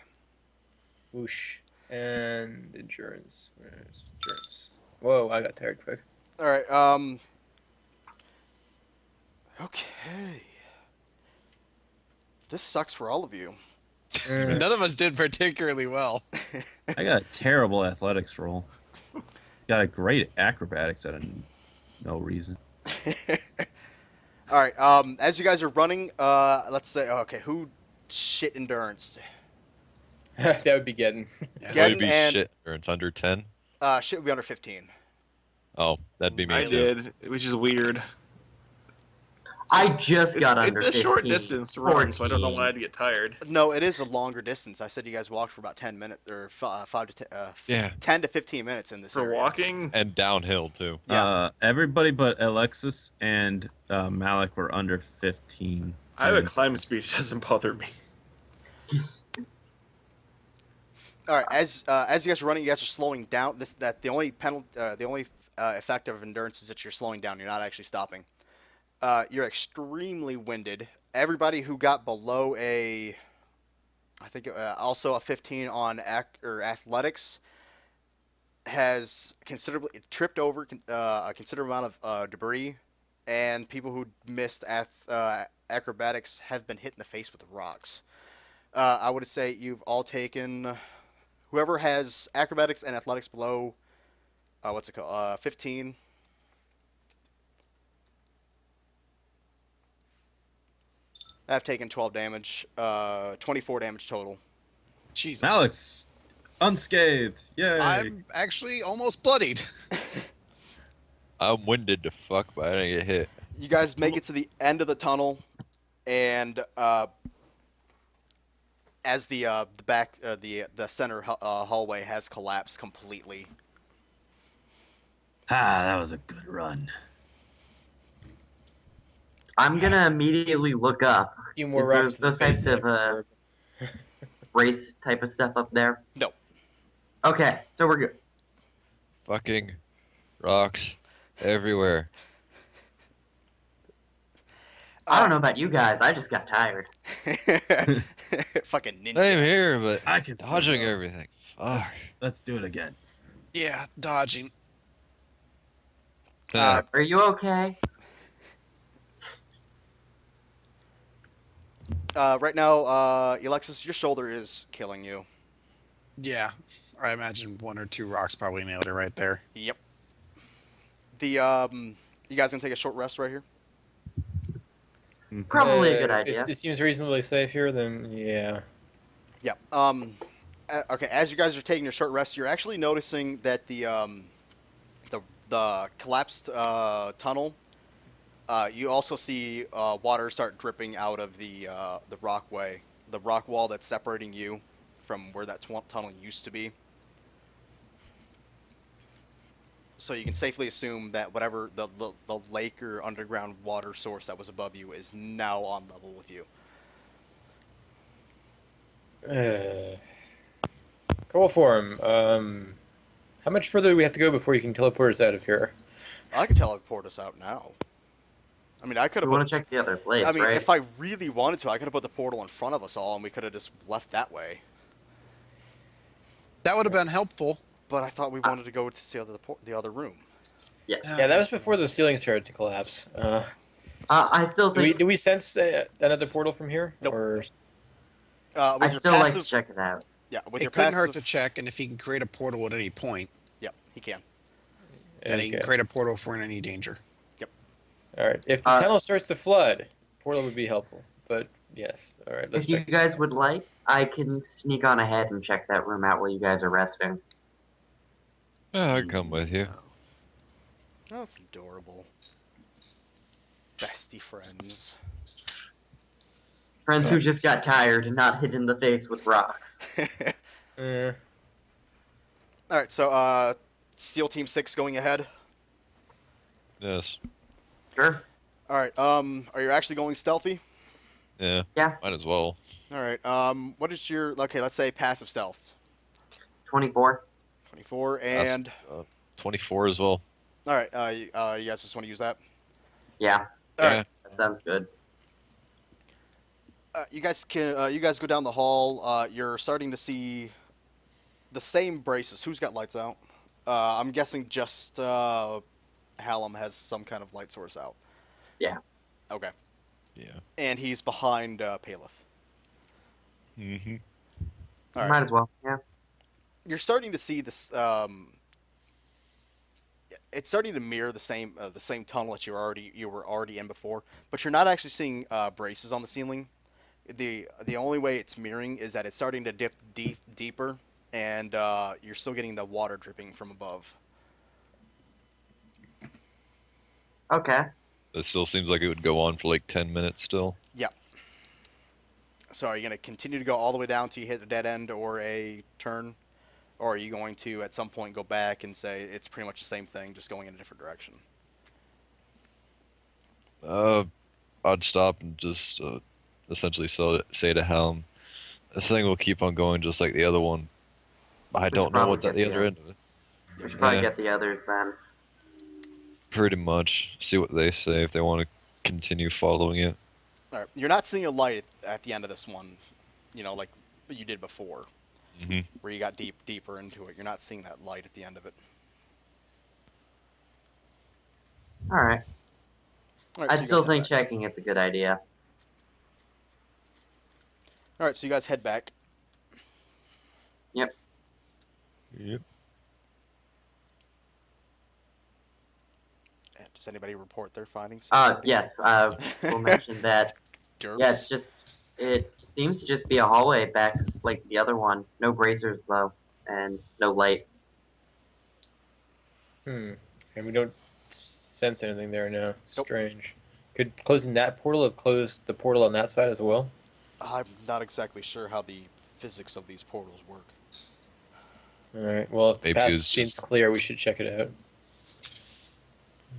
Whoosh. And endurance. Where's endurance? Whoa, I got tired quick. All right. Okay. This sucks for all of you. None of us did particularly well. I got a terrible athletics roll. Got a great acrobatics out of no reason. All right. As you guys are running, let's say, okay, who shit endurance? That would be getting. Yeah. Would it be and- shit or it's under 10? Shit would be under 15. Oh, that'd be me I too. did, which is weird. I just got It's under a short 15. distance run, so I don't know why 14. I'd get tired. No, it is a longer distance. I said you guys walked for about 10 minutes, or 5 to 10, Yeah. 10 to 15 minutes in this For area. walking, And downhill too. Yeah. Everybody but Alexis and Malik were under 15. I have a climb speed. It doesn't bother me. All right, as you guys are running, you guys are slowing down. The only effect of endurance is that you're slowing down. You're not actually stopping. You're extremely winded. Everybody who got below I think also a 15 on athletics, has considerably tripped over a considerable amount of debris, and people who missed acrobatics have been hit in the face with rocks. I would say you've all taken. Whoever has acrobatics and athletics below, 15. I've taken 12 damage, 24 damage total. Jesus. Alex, unscathed. Yay. I'm actually almost bloodied. I'm winded to fuck, but I didn't get hit. You guys make it to the end of the tunnel, and as the center hallway has collapsed completely. That was a good run. I'm gonna immediately look up. A few more Is rocks. in the those types face of, and race type of stuff up there? No. Okay, so we're good. Fucking rocks everywhere. I don't know about you guys. I just got tired. Fucking ninja. Same here, but I can still dodging go. everything. Fuck. Let's do it again. Yeah, dodging. Are you okay? Right now, Alexis, your shoulder is killing you. Yeah, I imagine 1 or 2 rocks probably nailed it right there. Yep. You guys gonna take a short rest right here? Probably a good if idea. It seems reasonably safe here. Then yeah. Yep. Okay. As you guys are taking your short rest, you're actually noticing that the collapsed tunnel. You also see water start dripping out of the rock wall that's separating you from where that tunnel used to be. So you can safely assume that whatever the lake or underground water source that was above you is now on level with you. Coal form. How much further do we have to go before you can teleport us out of here? I could teleport us out now. I mean, I could We have. want to check the other place, I mean, right? if I really wanted to, I could have put the portal in front of us all, and we could have just left that way. That would have been helpful. But I thought we wanted to go to the other room. Yeah. Yeah, that was before the ceiling started to collapse. I still think Do we sense another portal from here? Nope. Or With I your still like passive, to check it out. yeah, with It your couldn't passive, hurt to check, and if he can create a portal at any point, yeah, he can. then he can Okay. create a portal if we're in any danger. All right. If the tunnel starts to flood, portal would be helpful. But yes. All right. Let's If you check. guys would like, I can sneak on ahead and check that room out while you guys are resting. Yeah, I can come with you. Oh, that's adorable. Bestie friends. Friends who just got tired and not hit in the face with rocks. All right, so SEAL Team 6 going ahead. Yes. Sure. All right. Are you actually going stealthy? Yeah. Yeah. Might as well. All right. What is your let's say passive stealth. 24. 24 and 24 as well. all right. You guys just want to use that? Yeah. All right. That sounds good. You guys go down the hall. You're starting to see the same braces. Who's got lights out? I'm guessing just Hallam has some kind of light source out. Yeah. Okay. Yeah. And he's behind Paleth. Mm-hmm. All right. Might as well. Yeah. You're starting to see this. It's starting to mirror the same tunnel that you were already in before, but you're not actually seeing braces on the ceiling. The only way it's mirroring is that it's starting to dip deeper, and you're still getting the water dripping from above. Okay. It still seems like it would go on for like 10 minutes still. Yeah. So are you going to continue to go all the way down till you hit a dead end or a turn? Or are you going to, at some point, go back and say it's pretty much the same thing, just going in a different direction? I'd stop and just essentially say to Helm, this thing will keep on going just like the other one. I should don't know probably what's at get the the other end of it. We should probably Yeah. get the others then. Pretty much. See what they say if they want to continue following it. All right. You're not seeing a light at the end of this one, like you did before, Mm-hmm. where you got deeper into it. You're not seeing that light at the end of it. All right. All right, so I'd you still guys head think back. checking it's a good idea. All right, so you guys head back. Yep. Yep. Does anybody report their findings? Yes. We'll mention that. Derps. Yeah, it seems to just be a hallway back like the other one. No bracers though, and no light. And we don't sense anything there now. Strange. Could closing that portal have closed the portal on that side as well? I'm not exactly sure how the physics of these portals work. Alright, well, if the Maybe path it's seems just- clear, we should check it out.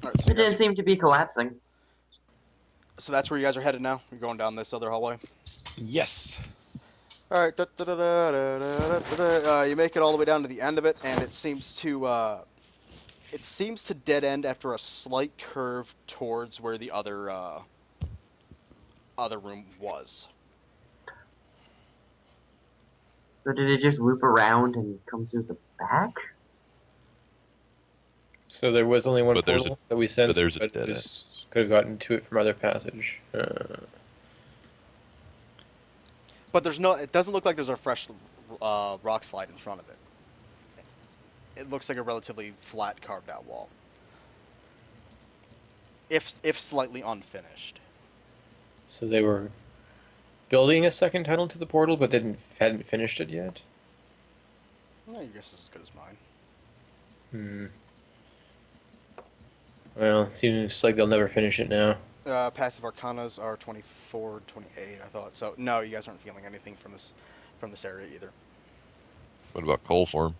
All right, so, It didn't seem to be collapsing. so that's where you guys are headed now? You're going down this other hallway? Yes. All right. You make it all the way down to the end of it, and it seems to dead end after a slight curve towards where the other room was. So did it just loop around and come through the back? So there was only one But there's portal that we sensed, there's a but dead this could have gotten to it from other passage. But it doesn't look like there's a fresh rock slide in front of it. It looks like a relatively flat, carved out wall. If slightly unfinished. So they were building a second tunnel to the portal, but hadn't finished it yet? Well, your guess is as good as mine. Well, it seems like they'll never finish it now. Passive Arcanas are 24, 28, I thought. So, no, you guys aren't feeling anything from this area either. What about coal form?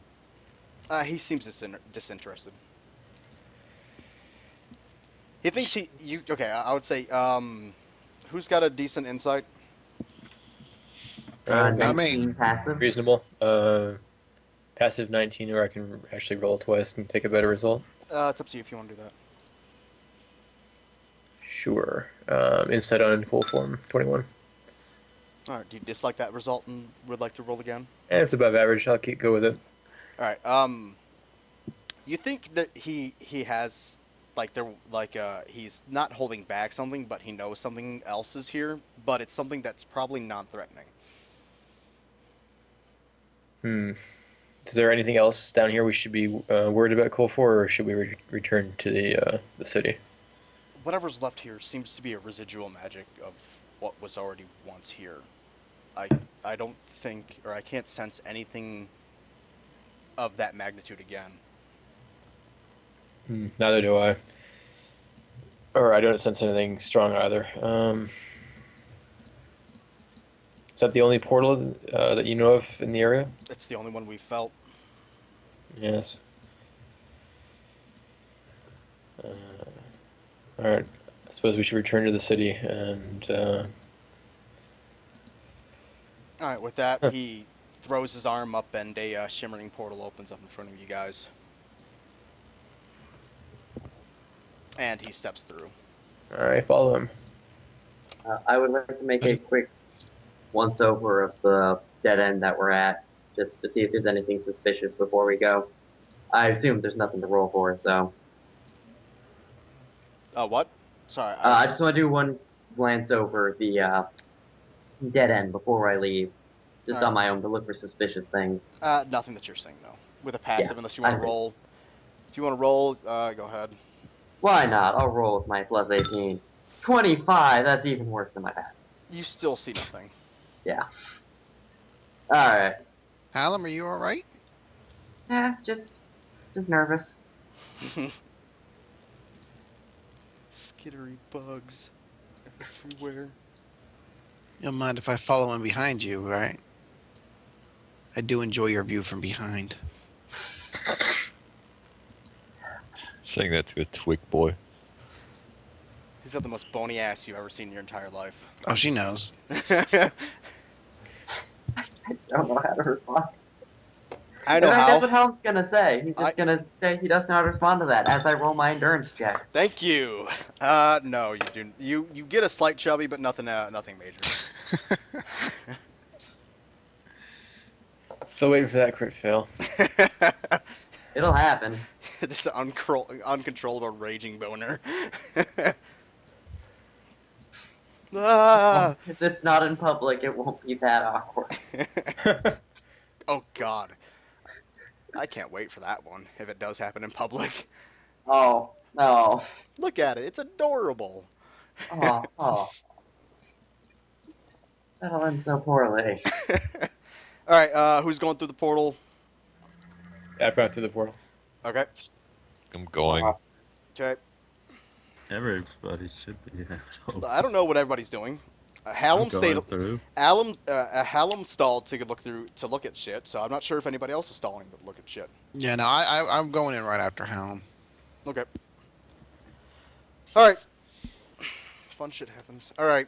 He seems disinterested. He thinks okay, I would say, who's got a decent insight? Not me. 19 passive. Reasonable. Passive 19, or I can actually roll twice and take a better result. It's up to you if you want to do that. Sure. Insight on cool form, 21. Alright, do you dislike that result and would like to roll again? And it's above average. I'll go with it. Alright, you think that he has, he's not holding back something, but he knows something else is here, but it's something that's probably non-threatening. Is there anything else down here we should be worried about coal for, or should we return to the city? Whatever's left here seems to be a residual magic of what was already once here. I don't think, or I can't sense anything of that magnitude again. Neither do I. Or I don't sense anything strong either. Is that the only portal that you know of in the area? It's the only one we felt. Yes. Alright. I suppose we should return to the city and... Alright, with that, he throws his arm up and a shimmering portal opens up in front of you guys. And he steps through. Alright, follow him. I would like to make a quick once-over of the dead end that we're at. just to see if there's anything suspicious before we go. I assume there's nothing to roll for, so What? Sorry. I just want to do one glance over the dead end before I leave, just Alright. on my own to look for suspicious things. Nothing that you're seeing, no. With a passive, Yeah, unless you want I to think- roll. If you want to roll, go ahead. Why not? I'll roll with my plus 18. 25. That's even worse than my past. You still see nothing. Yeah. All right. Hallam, are you all right? Yeah, just nervous. Skittery bugs everywhere. You don't mind if I follow in behind you, right? I do enjoy your view from behind. Saying that to a twig boy. He's got the most bony ass you've ever seen in your entire life. Oh, she knows. I don't know how to respond. I know And how. That's what Helm's gonna say. He's just I- gonna say he doesn't know how to respond to that as I roll my endurance check. Thank you. No, you do. You get a slight chubby, but nothing major. Still waiting for that crit fail. It'll happen. This uncontrollable raging boner. Ah! If it's not in public, it won't be that awkward. Oh God, I can't wait for that one if it does happen in public. Oh, no. Look at it; it's adorable. Oh. That'll end so poorly. All right, who's going through the portal? I've gone through the portal. Okay. I'm going. Okay. Everybody should be. I don't know what everybody's doing. Hallam stayed. through. Hallam stalled to look at shit. So I'm not sure if anybody else is stalling to look at shit. Yeah, no, I'm going in right after Hallam. Okay. All right. Fun shit happens. All right.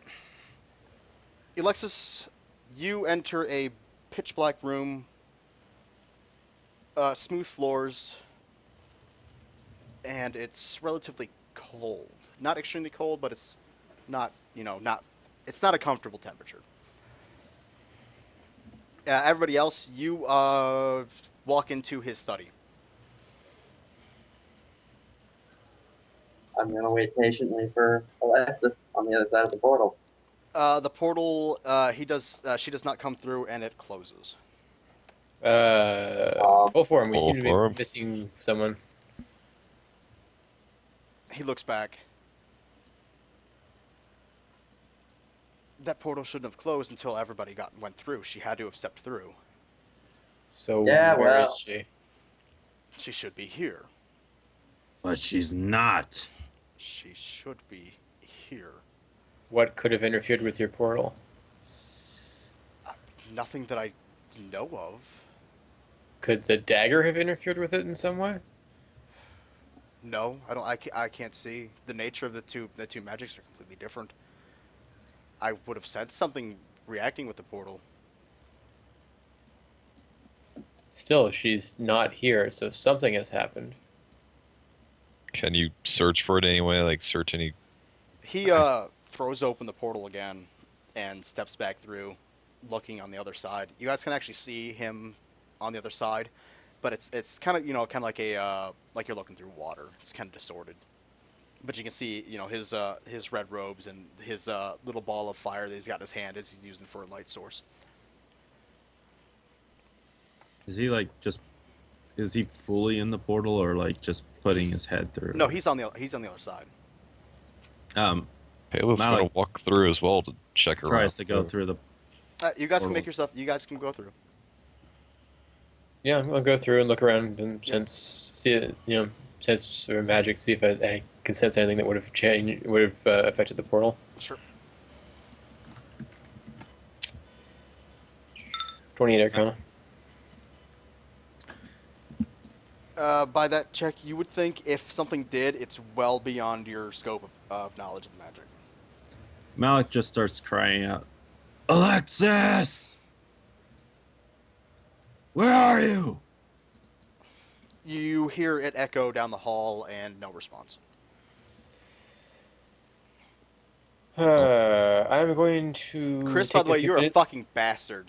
Alexis, you enter a pitch black room. Smooth floors. And it's relatively cold. Not extremely cold, but it's not, it's not a comfortable temperature. Everybody else, you walk into his study. I'm gonna wait patiently for Alexis on the other side of the portal. The portal, she does not come through, and it closes. Go for him. We Go seem to for him. be missing someone. He looks back. That portal shouldn't have closed until everybody went through. She had to have stepped through. So Yeah, where well. is she? She should be here. But she's not. She should be here. What could have interfered with your portal? Nothing that I know of. Could the dagger have interfered with it in some way? No, I don't. I can't see. The nature of the two magics are completely different. I would have sensed something reacting with the portal. Still, she's not here, so something has happened. Can you search for it anyway? Like search any? He throws open the portal again and steps back through, looking on the other side. You guys can actually see him on the other side, but it's kind of kind of like a like you're looking through water. It's kind of distorted, but you can see his red robes and his little ball of fire that he's got in his hand as he's using for a light source. Is he like just? Is he fully in the portal or like just putting his head through? No, he's on the other side. Payless Malik gonna walk through as well to check around. Tries to go through the. You guys can Portal. make yourself. You guys can go through. Yeah, I'll go through and look around and sense or magic, see if I can sense anything that would have affected the portal. Sure. 28 Arcana. By that check, you would think if something did, it's well beyond your scope of knowledge of magic. Malik just starts crying out, Alexis! Where are you? You hear it echo down the hall and no response. I'm going to. Chris, by take the way, you're a minute- fucking bastard.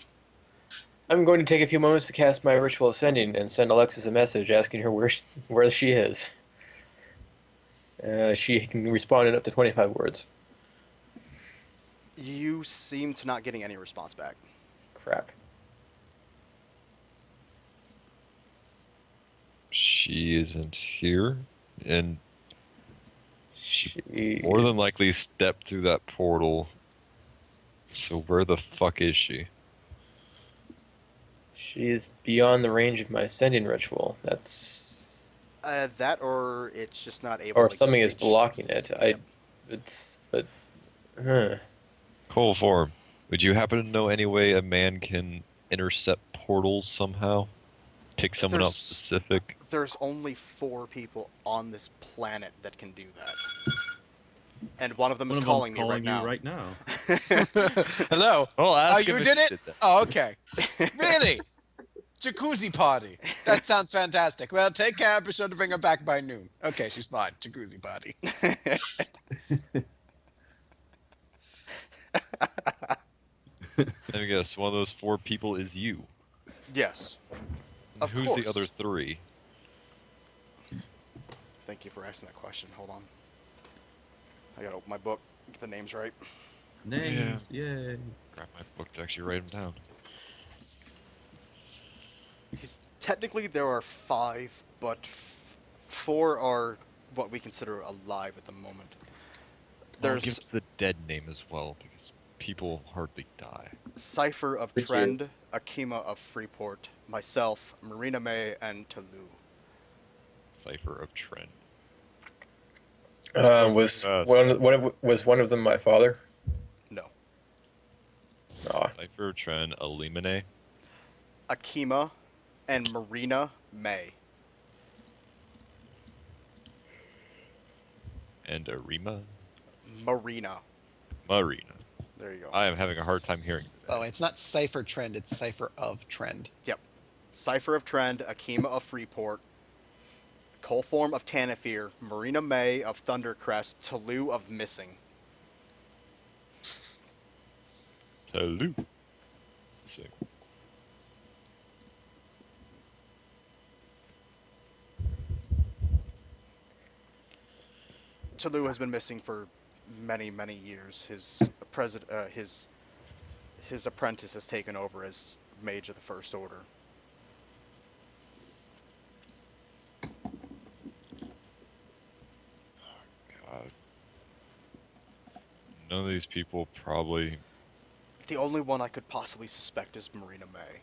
I'm going to take a few moments to cast my ritual ascending and send Alexis a message asking her where she is. She can respond in up to 25 words. You seem to not getting any response back. Crap. She isn't here, and She more than is- likely stepped through that portal. So where the fuck is she? She is beyond the range of my ascending ritual. That's That or it's just not able. or to something is reach. blocking it. Yep. It's but. Huh. Coal form. Would you happen to know any way a man can intercept portals somehow? Pick someone out There's- specific? There's only 4 people on this planet that can do that, and one of them is calling me right now. right now. Hello. Well, ask Oh, him you if did he it? that. Oh, okay. Really? Jacuzzi party. That sounds fantastic. Well, take care. Be sure to bring her back by noon. Okay, she's fine. Jacuzzi party. Let me guess. One of those 4 people is you. Yes. Of Who's course. the other 3? Thank you for asking that question. Hold on. I gotta open my book, get the names right. Names, yay. Grab my book to actually write them down. Technically, there are 5, but 4 are what we consider alive at the moment. There's There's gives the dead name as well because people hardly die. Cipher of Which Trend, Akima of Freeport, myself, Marina May, and Tulu. Cipher of Trent. Was one of them my father? No. Aw. Cipher of Trent, Elimine, Akima and Marina May. and Arima. Marina. Marina. There you go. I am having a hard time hearing. Oh, it's not Cipher Trend. It's Cipher of Trend. Yep. Cipher of Trend, Akima of Freeport, Colform of Tanafir, Marina May of Thundercrest, Tulu of Missing. Tolu. Sick. Tulu has been missing for many, many years. His apprentice has taken over as Mage of the First Order. God. None of these people probably. The only one I could possibly suspect is Marina May.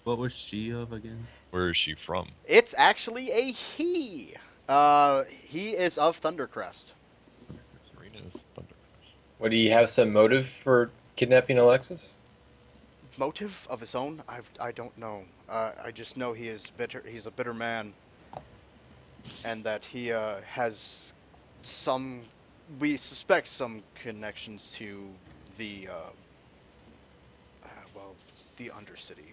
What was she of again? Where is she from? It's actually a he. He is of Thundercrest. Marina's Thunder. Would he have some motive for kidnapping Alexis? Motive of his own? I don't know. I just know he is bitter. He's a bitter man, and that he has some. We suspect some connections to the the Undercity.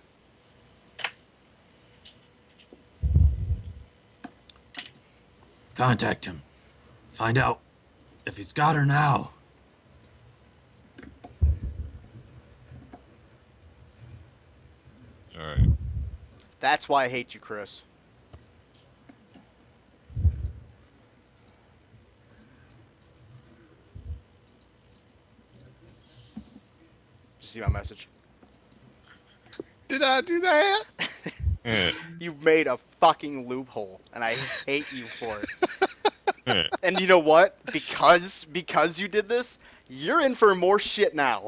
Contact him. Find out if he's got her now. All right. That's why I hate you, Chris. Did you see my message? Did I do that? Eh, You made a fucking loophole, and I hate you for it. eh. And you know what? Because you did this, you're in for more shit now.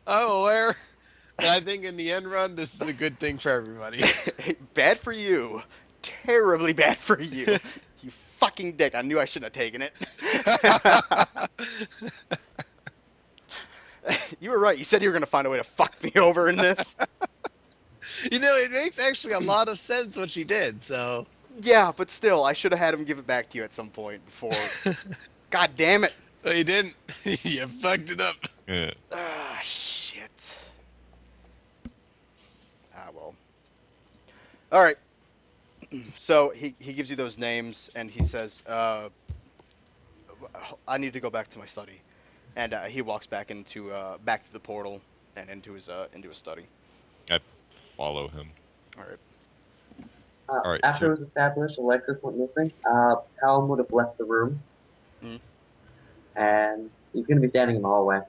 I'm aware. And I think in the end run, this is a good thing for everybody. Bad for you. Terribly bad for you. You fucking dick. I knew I shouldn't have taken it. You were right. You said you were going to find a way to fuck me over in this. You know, it makes actually a lot of sense what she did, so. Yeah, but still, I should have had him give it back to you at some point before. God damn it. Well, you didn't. You fucked it up. Eh. Ah, shit. Ah, well. All right. So he gives you those names, and he says, I need to go back to my study. And he walks back into back to the portal, and into his study. Follow him. All right. Alright, After so- it was established Alexis went missing, Callum would have left the room. Mhm. And he's going to be standing in the hallway,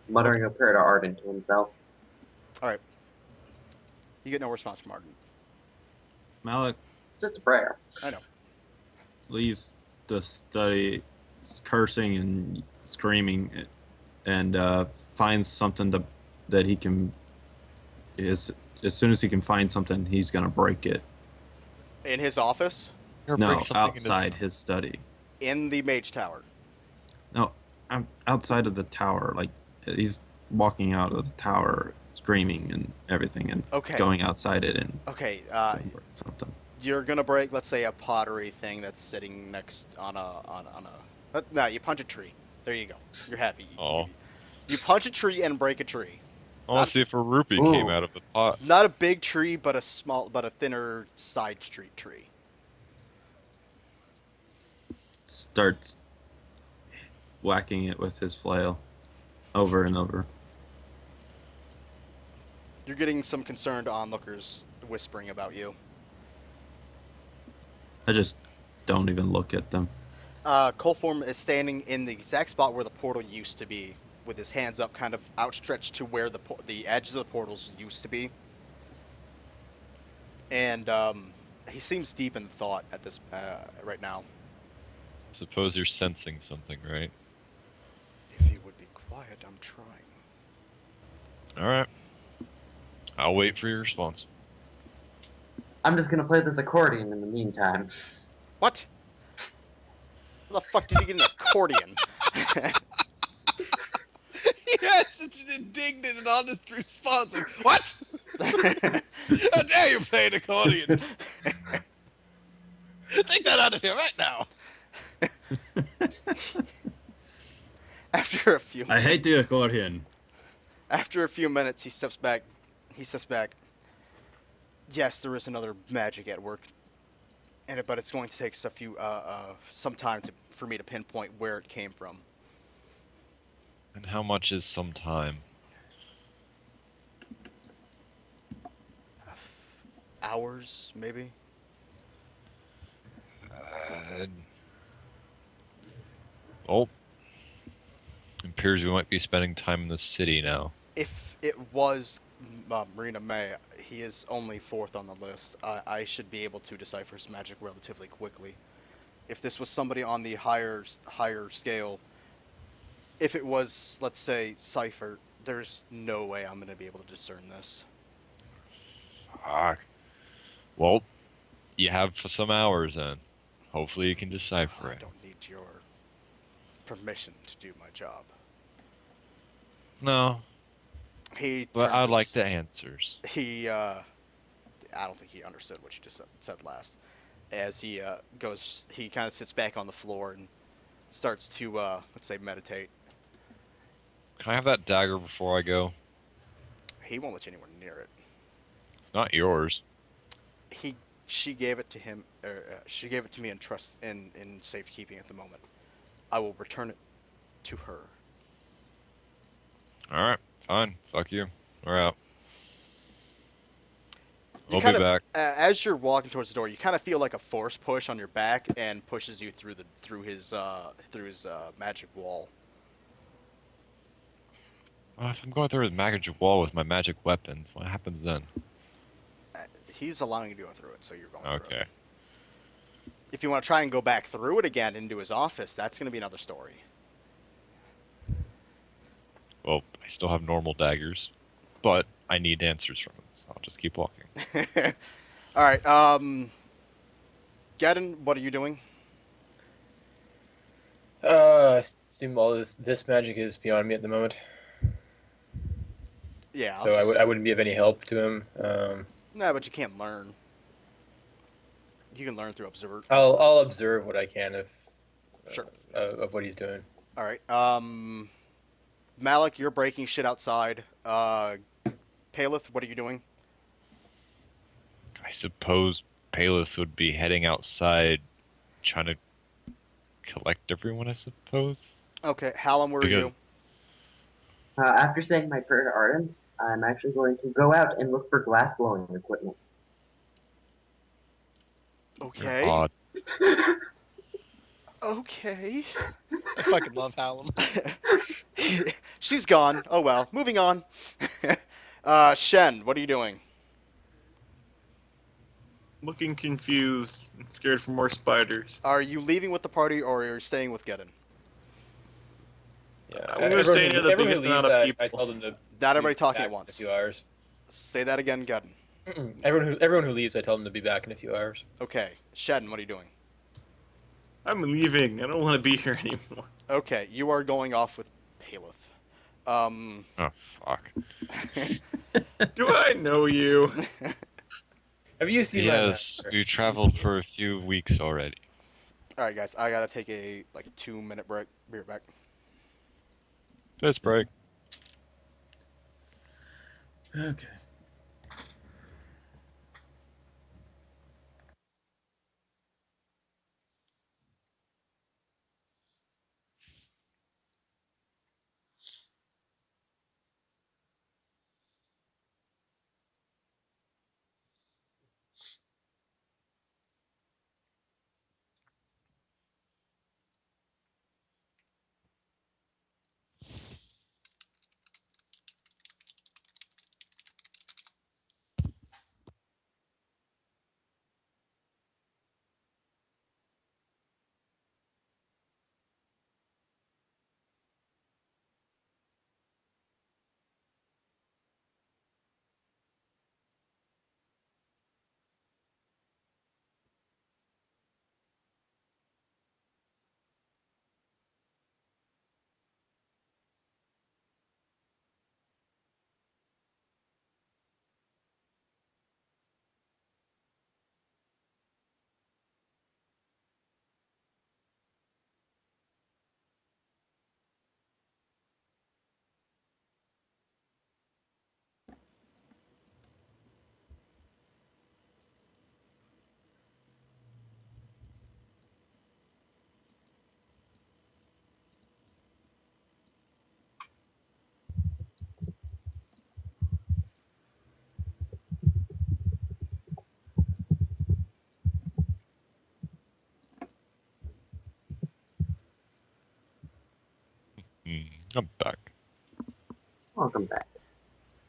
muttering a prayer to Arden to himself. All right. You get no response from Arden. Malik It's just a prayer. I know. leaves the study, cursing and screaming, and finds something that he can. As soon as he can find something, he's gonna break it. In his office, Or No, break something in his- outside his study. in the mage tower. No, I'm outside of the tower. Like he's walking out of the tower, screaming and everything, and Okay. going outside it and Okay. something. You're gonna break, let's say, a pottery thing that's sitting next on a. No, you punch a tree. There you go. You're happy. Oh. You punch a tree and break a tree. I want to see if a rupee Ooh. came out of the pot. Not a big tree, but a thinner side street tree. Starts whacking it with his flail, over and over. You're getting some concerned onlookers whispering about you. I just don't even look at them. Colform is standing in the exact spot where the portal used to be, with his hands up, kind of outstretched to where the edges of the portals used to be. And he seems deep in thought at this right now. Suppose you're sensing something, right? If you would be quiet, I'm trying. Alright. I'll wait for your response. I'm just going to play this accordion in the meantime. What? How the fuck did you get an accordion? He had such an indignant and honest response. Like, what? How dare you play an accordion? Take that out of here right now. After a few I hate the accordion. After a few minutes, he steps back. Yes, there is another magic at work, but it's going to take some time for me to pinpoint where it came from. And how much is some time? Hours, maybe. Well, it appears we might be spending time in the city now. If it was Marina May, he is only fourth on the list. I should be able to decipher his magic relatively quickly. If this was somebody on the higher scale, if it was, let's say, Cypher, there's no way I'm going to be able to discern this. Fuck. Well, you have some hours then. Hopefully you can decipher I it. don't need your permission to do my job. No, He but turns I his- like the answers. He, I don't think he understood what you just said last. As he goes, he kind of sits back on the floor and starts to, let's say, meditate. Can I have that dagger before I go? He won't let you anywhere near it. It's not yours. She gave it to him, she gave it to me in safekeeping at the moment. I will return it to her. Alright, fine. Fuck you. We're out. You We'll be kind of- back. As you're walking towards the door, you kind of feel like a force push on your back and pushes you through his magic wall. Well, if I'm going through the magic wall with my magic weapons, what happens then? He's allowing you to go through it, so you're going through Okay. it. If you want to try and go back through it again into his office, that's going to be another story. Well, I still have normal daggers, but I need answers from him, so I'll just keep walking. All right. Gadden, what are you doing? Seem all this magic is beyond me at the moment, Yeah. so I wouldn't be of any help to him. No, but you can't learn. You can learn through observer. I'll observe what I can Sure. of what he's doing. All right. Malik, you're breaking shit outside. Paleth, what are you doing? I suppose Paleth would be heading outside, trying to collect everyone, I suppose? Okay. Hallam, where are you? Because- After saying my prayer to Arden, I'm actually going to go out and look for glass blowing equipment. Okay. Odd. Okay. I fucking love Hallam. She's gone. Oh well. Moving on. Shen, what are you doing? Looking confused and scared for more spiders. Are you leaving with the party or are you staying with Geddon? Yeah, I'm gonna stay near the everyone biggest who leaves, amount of I people. tell them to. Not be everybody talking back at in once. A few hours. Say that again, Geddon. Everyone who leaves, I tell them to be back in a few hours. Okay. Shen, what are you doing? I'm leaving. I don't want to be here anymore. Okay, you are going off with Paleth. Oh fuck. Do I know you? Have you seen my Yes, we traveled for a few weeks already. Alright guys, I gotta take a 2-minute break. Be right back. Let's break. Okay. I'm back. Welcome back.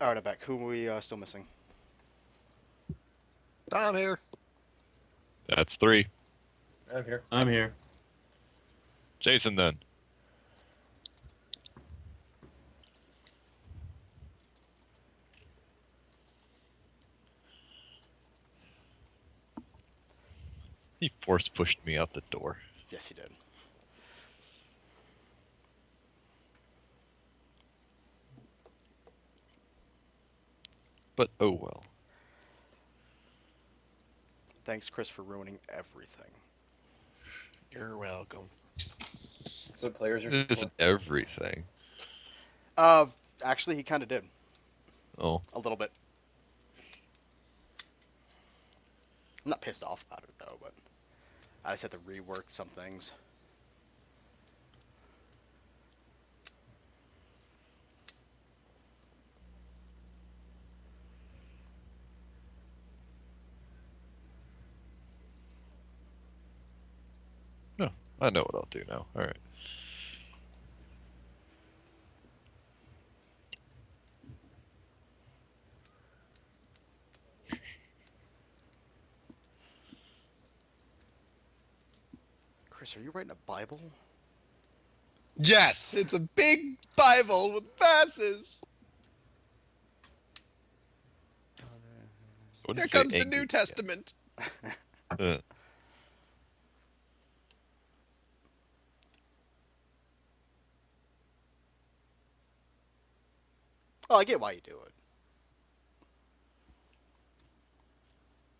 Alright, I'm back. Who are we still missing? I'm here. That's 3. I'm here. I'm here. Jason then. He force pushed me out the door. Yes, he did. But oh well. Thanks, Chris, for ruining everything. You're welcome. That's what players are. It isn't everything. Actually, he kind of did. Oh. A little bit. I'm not pissed off about it, though, but I just had to rework some things. No, I know what I'll do now. Alright. Chris, are you writing a Bible? Yes, it's a big Bible with verses. What Here did it say comes the angry New Testament. again? Oh, I get why you do it.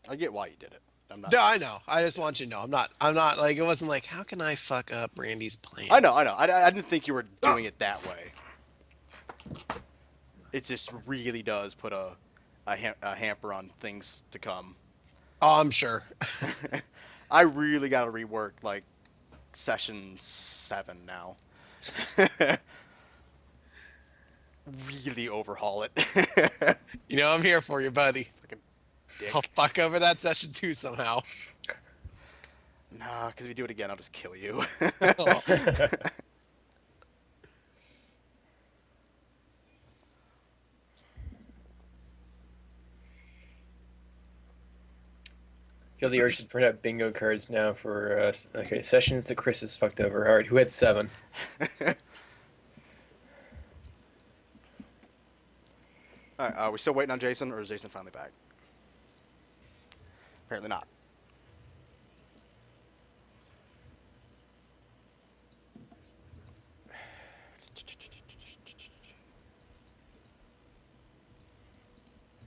I get why you did it. I'm not. Yeah, I know. I just want you to know. I'm not like, it wasn't like, how can I fuck up Randy's plans? I know. I didn't think you were doing it that way. It just really does put a hamper on things to come. Oh, I'm sure. I really got to rework like session 7 now. really overhaul it. You know, I'm here for you, buddy. Dick. I'll fuck over that session too somehow. Nah, because if you do it again, I'll just kill you. Oh. Feel the urge to print out bingo cards now for okay, sessions that Chris has fucked over. All right, who had 7? All right, are we still waiting on Jason, or is Jason finally back? Apparently not.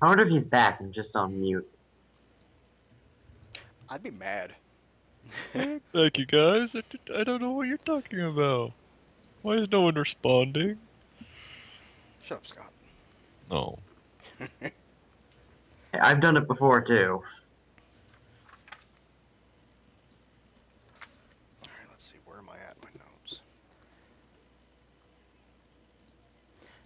I wonder if he's back and just on mute. I'd be mad. Thank you, guys. I don't know what you're talking about. Why is no one responding? Shut up, Scott. No. Hey, I've done it before too. All right, let's see. Where am I at in my notes?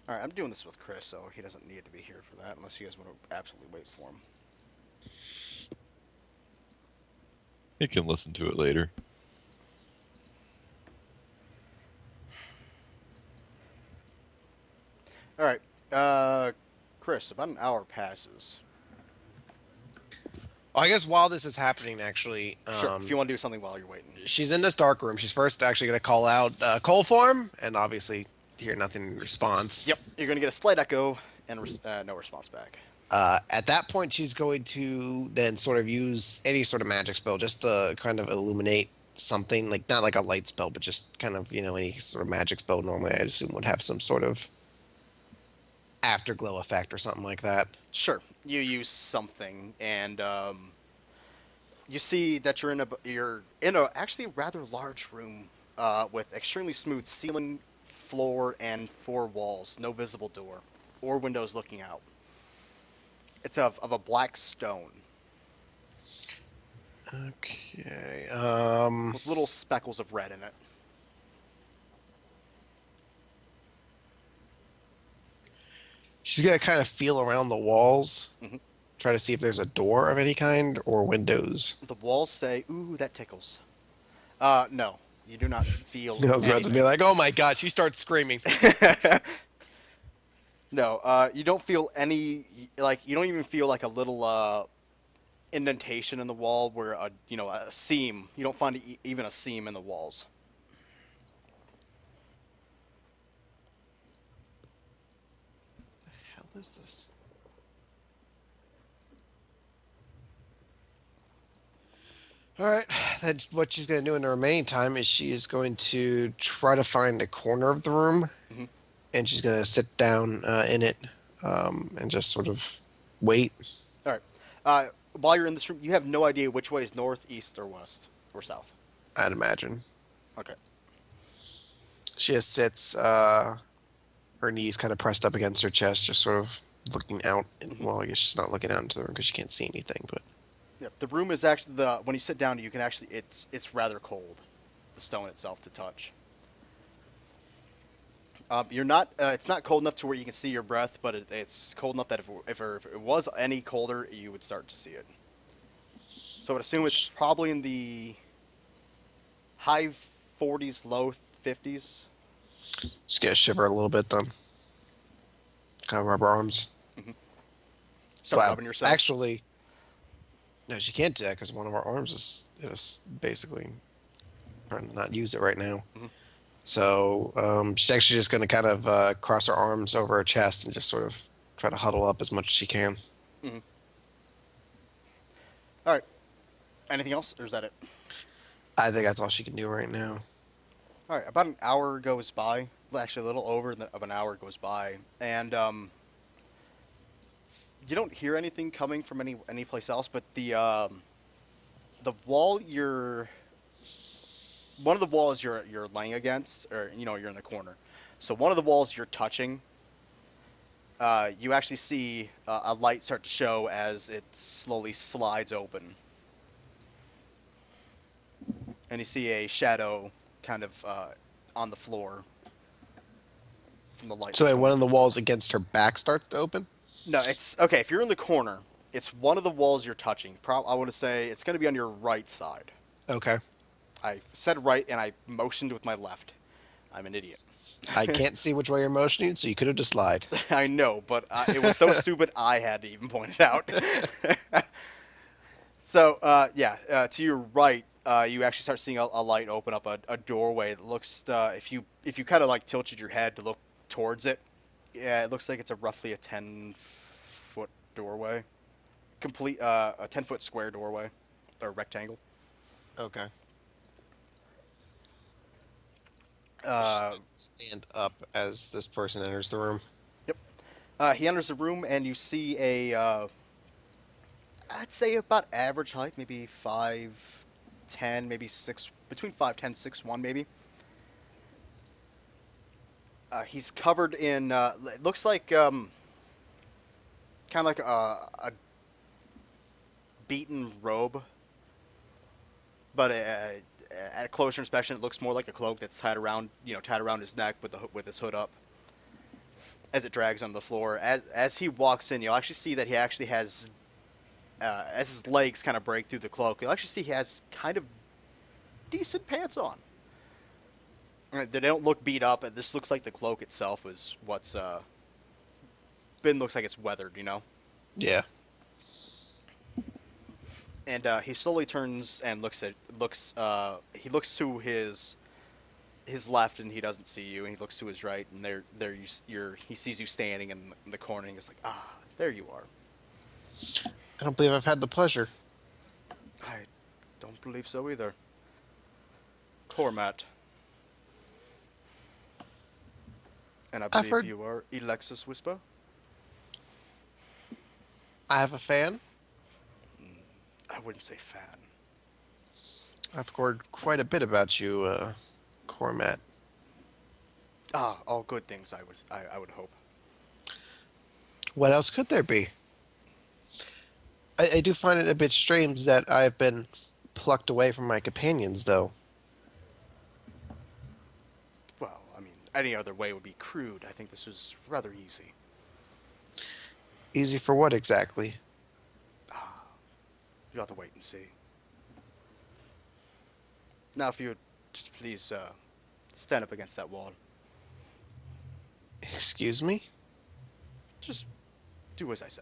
All right, I'm doing this with Chris, so he doesn't need to be here for that, unless you guys want to absolutely wait for him. You can listen to it later. All right, Chris. About an hour passes. I guess while this is happening, actually, Sure. If you want to do something while you're waiting. she's in this dark room. She's first actually going to call out coal form, and obviously hear nothing in response. Yep. You're gonna get a slight echo and no response back. At that point, she's going to then sort of use any sort of magic spell just to kind of illuminate something, like not like a light spell, but just kind of, you know, any sort of magic spell normally I assume would have some sort of afterglow effect or something like that. Sure. You use something, and you see that you're in a actually rather large room with extremely smooth ceiling, floor, and 4 walls. No visible door or windows looking out. It's of a black stone Okay. with little speckles of red in it. She's gonna kind of feel around the walls, Mhm. try to see if there's a door of any kind or windows. The walls say, "Ooh, that tickles." No, you do not feel. I was about to anything. be like, "Oh my god!" She starts screaming. No, you don't feel any, like, you don't even feel like a little indentation in the wall where a seam. You don't find even a seam in the walls. What the hell is this? All right. Then what she's going to do in the remaining time is she is going to try to find a corner of the room, Mhm. and she's going to sit down in it and just sort of wait. All right. While you're in this room, you have no idea which way is north, east, or west, or south. I'd imagine. Okay. She just sits, her knees kind of pressed up against her chest, just sort of looking out. Well, I guess she's not looking out into the room because she can't see anything, but. Yep. The room is actually when you sit down, you can actually it's rather cold, the stone itself to touch. You're not. It's not cold enough to where you can see your breath, but it's cold enough that if it was any colder, you would start to see it. So I would assume it's probably in the high 40s, low 50s. Just get a shiver a little bit then. Kind of rub her arms. Start Wow. rubbing yourself. Actually, no, she can't do that because one of our arms is basically trying to not use it right now. Mhm. So she's actually just going to kind of cross her arms over her chest and just sort of try to huddle up as much as she can. All right. Anything else, or is that it? I think that's all she can do right now. All right. About an hour goes by. Well, actually, a little over of an hour goes by, and you don't hear anything coming from any place else. But the wall one of the walls you're laying against, or you're in the corner. So one of the walls you're touching, you actually see a light start to show as it slowly slides open, and you see a shadow kind of on the floor. from the light. So that's one coming of the from walls against her back starts to open? No, it's okay. If you're in the corner, it's one of the walls you're touching. I want to say it's going to be on your right side. Okay. I said right, and I motioned with my left. I'm an idiot. I can't see which way you're motioning, so you could have just lied. I know, but it was so stupid I had to even point it out. So, to your right, you actually start seeing a light open up a doorway that looks, if you kind of like tilted your head to look towards it, yeah, it looks like it's roughly a 10-foot doorway. A 10-foot square doorway, or rectangle. Okay. Stand up as this person enters the room. Yep. He enters the room, and you see I'd say about average height, maybe 5'10", maybe 6, between 5'10", 6'1", maybe. He's covered in, it looks like, kind of like a beaten robe, but at a closer inspection, it looks more like a cloak that's tied around his neck with his hood up. As it drags on the floor, as he walks in, you'll actually see that he actually has, as his legs kind of break through the cloak, you'll actually see he has kind of decent pants on. They don't look beat up. This looks like the cloak itself is what's looks like it's weathered, you know. Yeah. And he slowly turns and looks to his left, and he doesn't see you, and he looks to his right, and he sees you standing in the corner, and he's like, there you are. I don't believe I've had the pleasure. I don't believe so either. Cormat. And I believe you are Alexis Whisper? I have a fan. I wouldn't say fan. I've heard quite a bit about you, Cormat. All good things, I would hope. What else could there be? I do find it a bit strange that I've been plucked away from my companions, though. Well, I mean, any other way would be crude. I think this was rather easy. Easy for what exactly? You'll have to wait and see. Now, if you would just please stand up against that wall. Excuse me? Just do as I say.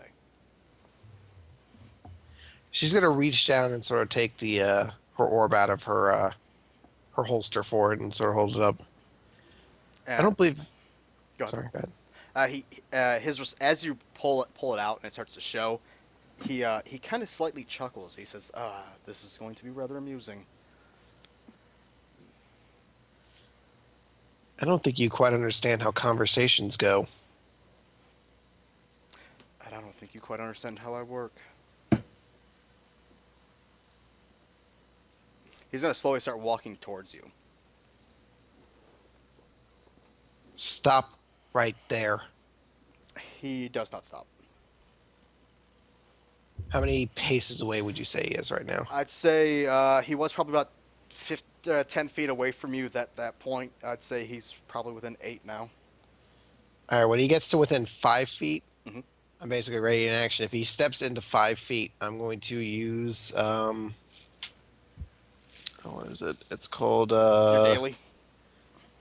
She's gonna reach down and sort of take the her orb out of her holster for it and sort of hold it up. I don't believe. Go ahead. Sorry, go ahead. As you pull it out and it starts to show, he kind of slightly chuckles. He says, this is going to be rather amusing. I don't think you quite understand how conversations go. And I don't think you quite understand how I work. He's going to slowly start walking towards you. Stop right there. He does not stop. How many paces away would you say he is right now? I'd say he was probably about 10 feet away from you at that point. I'd say he's probably within 8 now. All right, when he gets to within 5 feet, Mhm. I'm basically ready in action. If he steps into 5 feet, I'm going to use what is it? It's called Your daily.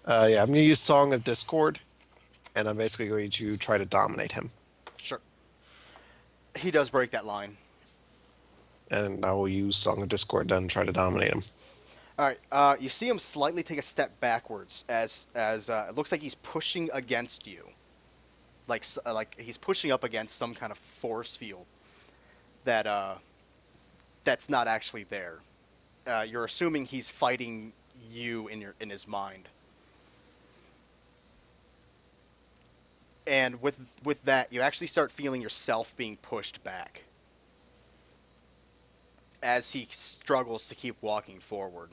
yeah, I'm going to use Song of Discord, and I'm basically going to try to dominate him. Sure. He does break that line. And I will use Song of Discord then and try to dominate him. All right. You see him slightly take a step backwards as it looks like he's pushing against you, like he's pushing up against some kind of force field that that's not actually there. You're assuming he's fighting you in his mind. And with that, you actually start feeling yourself being pushed back as he struggles to keep walking forward.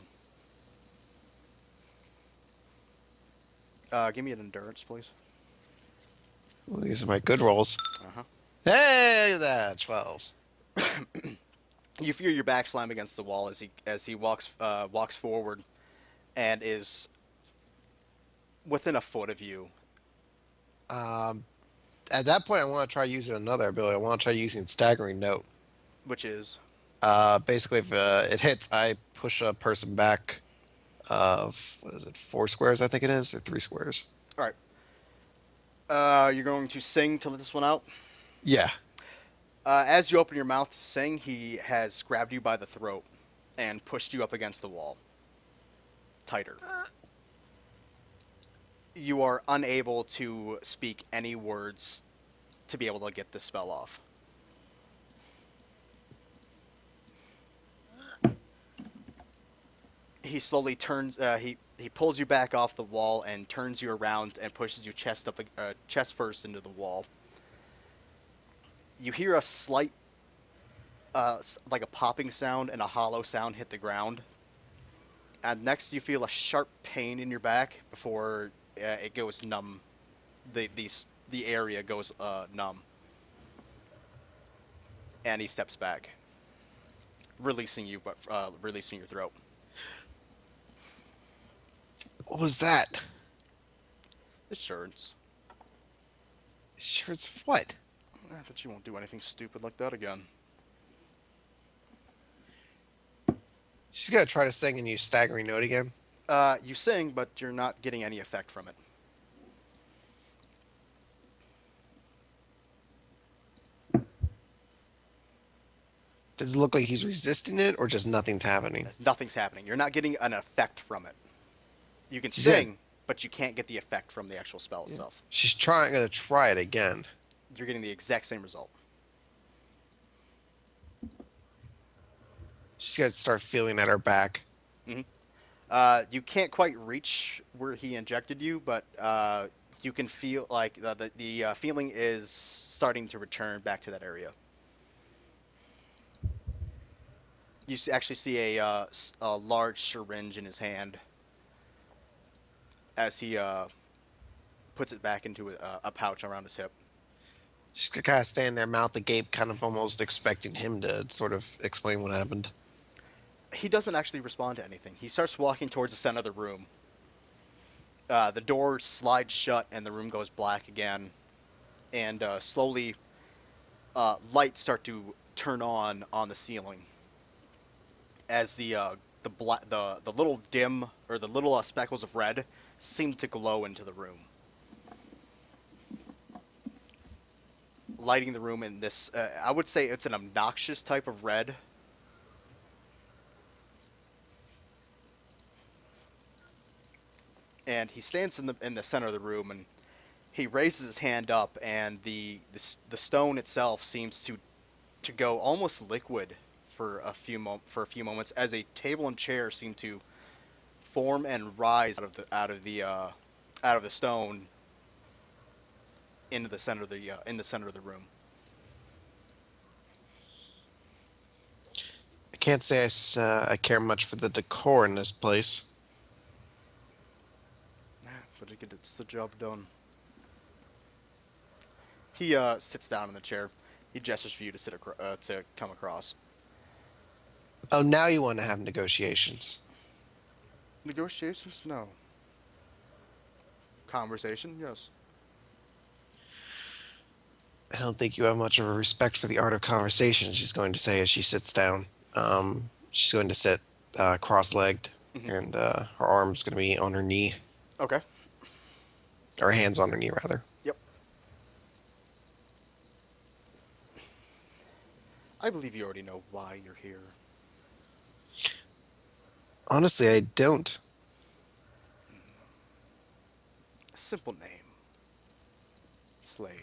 Give me an endurance, please. Well, these are my good rolls. Uh-huh. Hey, look at that, 12. You feel your back slam against the wall as he walks forward, and is within a foot of you, Um, at that point, I want to try using another ability. I want to try using Staggering Note. Which is Basically, if it hits, I push a person back of, what is it, 4 squares, I think it is, or 3 squares. all right. You're going to sing to let this one out. Yeah. As you open your mouth to sing, he has grabbed you by the throat and pushed you up against the wall. Tighter. You are unable to speak any words to be able to get this spell off. He slowly turns. He pulls you back off the wall and turns you around and pushes you chest first into the wall. You hear a slight, like a popping sound and a hollow sound hit the ground. And next, you feel a sharp pain in your back before it goes numb. The area goes numb, and he steps back, releasing you, but releasing your throat. What was that? Assurance. Shirts of what? That you won't do anything stupid like that again. She's gonna try to sing and use Staggering Note again. You sing, but you're not getting any effect from it. Does it look like he's resisting it, or just nothing's happening? Nothing's happening. You're not getting an effect from it. You can She's sing, but you can't get the effect from the actual spell itself. She's gonna try it again. You're getting the exact same result. She's gonna start feeling at her back. You can't quite reach where he injected you, but you can feel like the feeling is starting to return back to that area. You actually see a large syringe in his hand as he puts it back into a pouch around his hip. She's gonna kind of stand there, mouth agape, kind of almost expecting him to sort of explain what happened. He doesn't actually respond to anything. He starts walking towards the center of the room. The door slides shut and the room goes black again. And slowly, lights start to turn on the ceiling. As the little dim, or the little speckles of red seem to glow into the room. Lighting the room in this, I would say it's an obnoxious type of red. And he stands in the center of the room, and he raises his hand up, and the stone itself seems to go almost liquid for a few moments, as a table and chair seem to form and rise out of the stone into the center of the room. I can't say I care much for the decor in this place. But it gets the job done. He sits down in the chair. He gestures for you to come across. Oh, now you want to have negotiations. Negotiations? No. Conversation? Yes. I don't think you have much of a respect for the art of conversation, she's going to say as she sits down. She's going to sit cross-legged, and her arm's going to be on her knee. Okay. Or hands on her knee, rather. Yep. I believe you already know why you're here. Honestly, I don't. A simple name. Slade.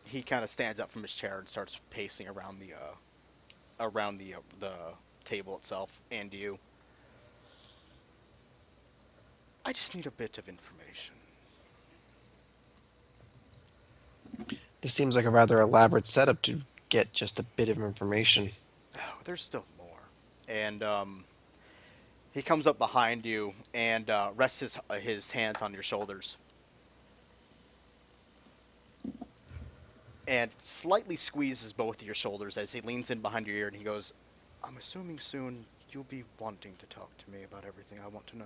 He kind of stands up from his chair and starts pacing around the table itself and you. I just need a bit of information. This seems like a rather elaborate setup to get just a bit of information. Oh, there's still more. And he comes up behind you and rests his hands on your shoulders. And slightly squeezes both of your shoulders as he leans in behind your ear and he goes, I'm assuming soon you'll be wanting to talk to me about everything I want to know.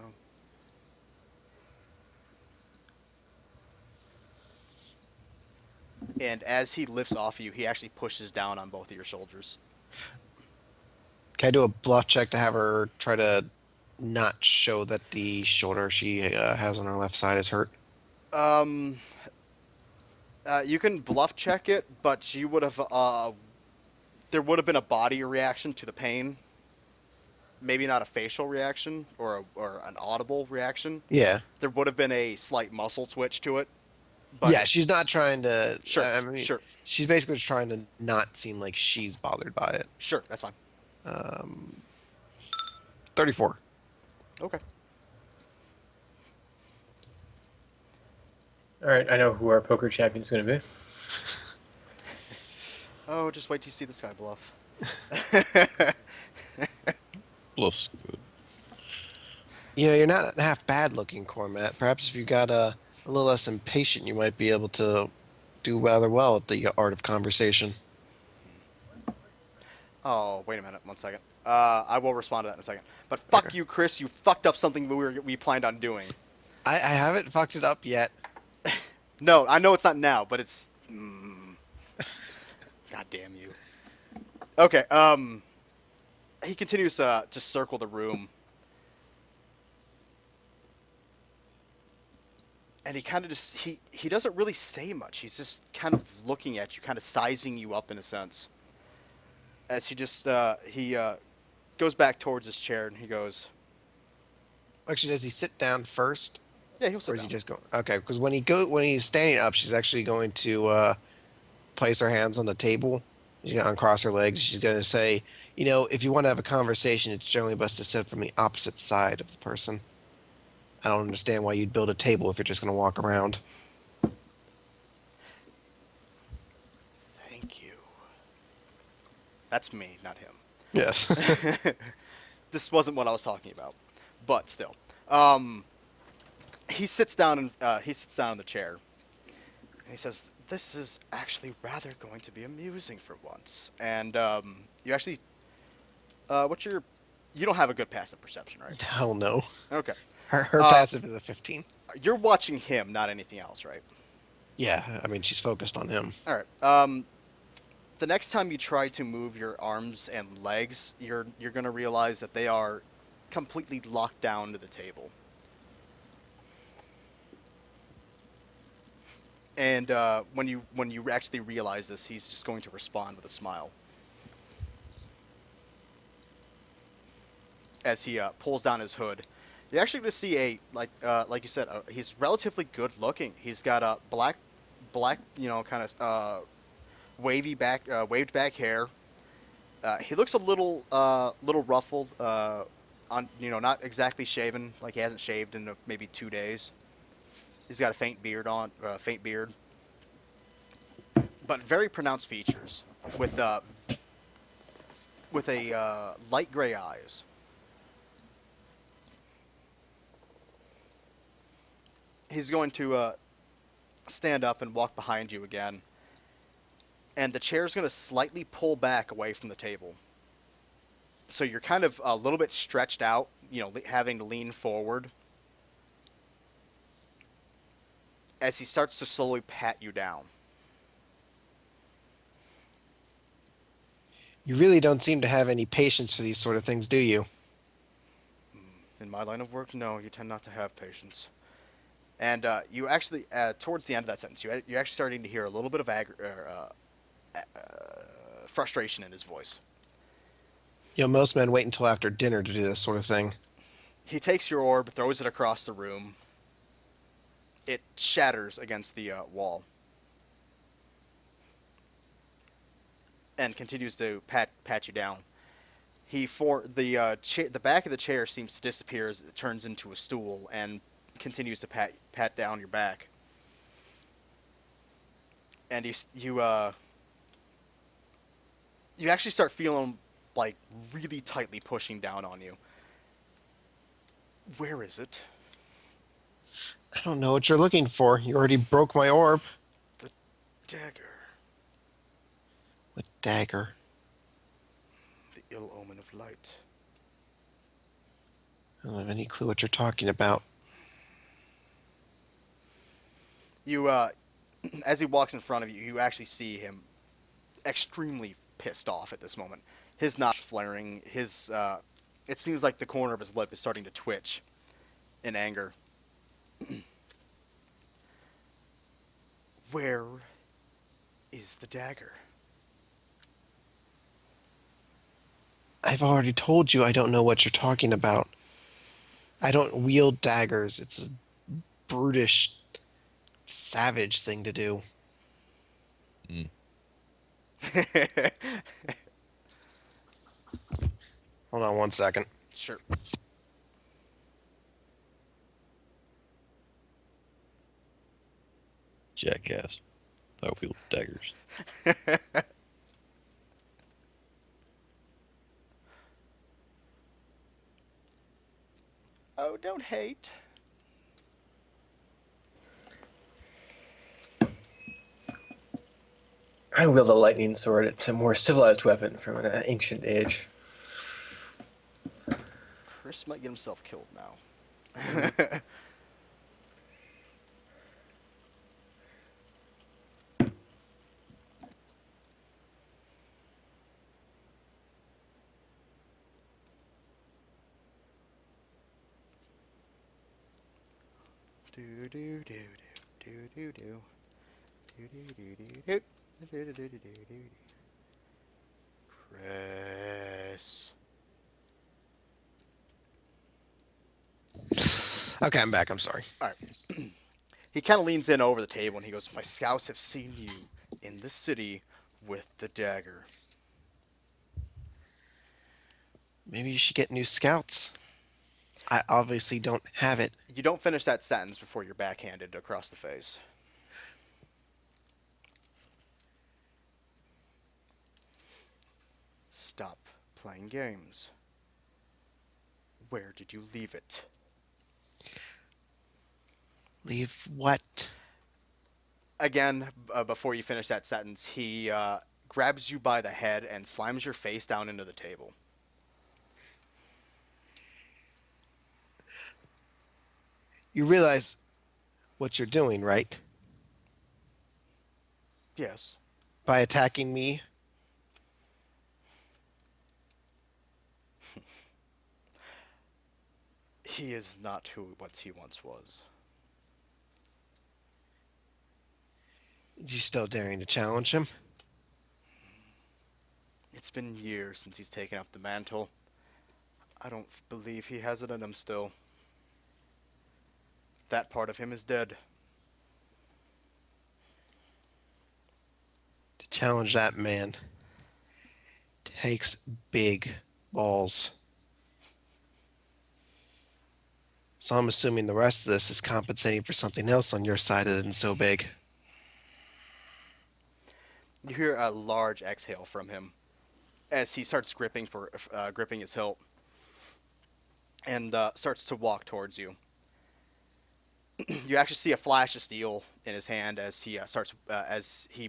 And as he lifts off you, he actually pushes down on both of your shoulders. Can I do a bluff check to have her try to not show that the shoulder she has on her left side is hurt? Um, you can bluff check it, but you would have there would have been a body reaction to the pain. Maybe not a facial reaction or an audible reaction. Yeah. There would have been a slight muscle twitch to it. But Yeah, she's not trying to. Sure, I mean, sure. She's basically just trying to not seem like she's bothered by it. Sure, that's fine. 34. Okay. All right, I know who our poker champion's going to be. Oh, just wait till you see this guy bluff. Bluff's good. You know, you're not half bad looking, Cormat. Perhaps if you got a little less impatient, you might be able to do rather well at the art of conversation. Oh, wait a minute. 1 second. I will respond to that in a second. But fuck Okay. you, Chris. You fucked up something we planned on doing. I haven't fucked it up yet. No, I know it's not now, but it's... God damn you. Okay, he continues to circle the room. And he kind of just... He doesn't really say much. He's just kind of looking at you, kind of sizing you up in a sense. As he just... he goes back towards his chair and he goes... Actually, does he sit down first? Yeah, he'll sit Or is down. he just going? Okay, because when he's standing up, she's actually going to place her hands on the table. She's going to uncross her legs. She's going to say, you know, if you want to have a conversation, it's generally best to sit from the opposite side of the person. I don't understand why you'd build a table if you're just going to walk around. Thank you. That's me, not him. Yes. This wasn't what I was talking about, but still. He sits down in the chair, and he says, "This is actually rather going to be amusing for once." And you actually, you don't have a good passive perception, right? Hell no. Okay. Her passive is a 15. You're watching him, not anything else, right? Yeah, I mean, she's focused on him. All right. The next time you try to move your arms and legs, you're gonna realize that they are completely locked down to the table. And when you actually realize this, he's just going to respond with a smile as he pulls down his hood. You're actually going to see like you said, he's relatively good looking. He's got a black, kind of waved back hair. He looks a little ruffled. Not exactly shaven, like he hasn't shaved in maybe 2 days. He's got a faint beard, but very pronounced features with light gray eyes. He's going to stand up and walk behind you again, and the chair's going to slightly pull back away from the table. So you're kind of a little bit stretched out, having to lean forward. As he starts to slowly pat you down. You really don't seem to have any patience for these sort of things, do you? In my line of work, no, you tend not to have patience. And you actually, towards the end of that sentence, you're actually starting to hear a little bit of frustration in his voice. You know, most men wait until after dinner to do this sort of thing. He takes your orb, throws it across the room. It shatters against the wall. And continues to pat you down. The back of the chair seems to disappear as it turns into a stool and continues to pat down your back. And you actually start feeling like really tightly pushing down on you. Where is it? I don't know what you're looking for. You already broke my orb. The dagger. What dagger? The ill omen of light. I don't have any clue what you're talking about. You, as he walks in front of you, you actually see him extremely pissed off at this moment. His nostrils flaring. It seems like the corner of his lip is starting to twitch in anger. Where is the dagger? I've already told you I don't know what you're talking about. I don't wield daggers. It's a brutish, savage thing to do. Hold on one second. Sure. Jackass. I wield daggers. Oh, don't hate. I wield a lightning sword. It's a more civilized weapon from an ancient age. Chris might get himself killed now. Do do do do do do do do do do do do do do. Chris. Okay, I'm back. I'm sorry. All right. He kind of leans in over the table and he goes, "My scouts have seen you in the city with the dagger." Maybe you should get new scouts. I obviously don't have it. You don't finish that sentence before you're backhanded across the face. Stop playing games. Where did you leave it? Leave what? Again, before you finish that sentence, he grabs you by the head and slams your face down into the table. You realize what you're doing, right? Yes. By attacking me? He is not what he once was. You still daring to challenge him? It's been years since he's taken up the mantle. I don't believe he has it in him still. That part of him is dead. To challenge that man takes big balls. So I'm assuming the rest of this is compensating for something else on your side that isn't so big. You hear a large exhale from him as he starts gripping his hilt and starts to walk towards you. You actually see a flash of steel in his hand as he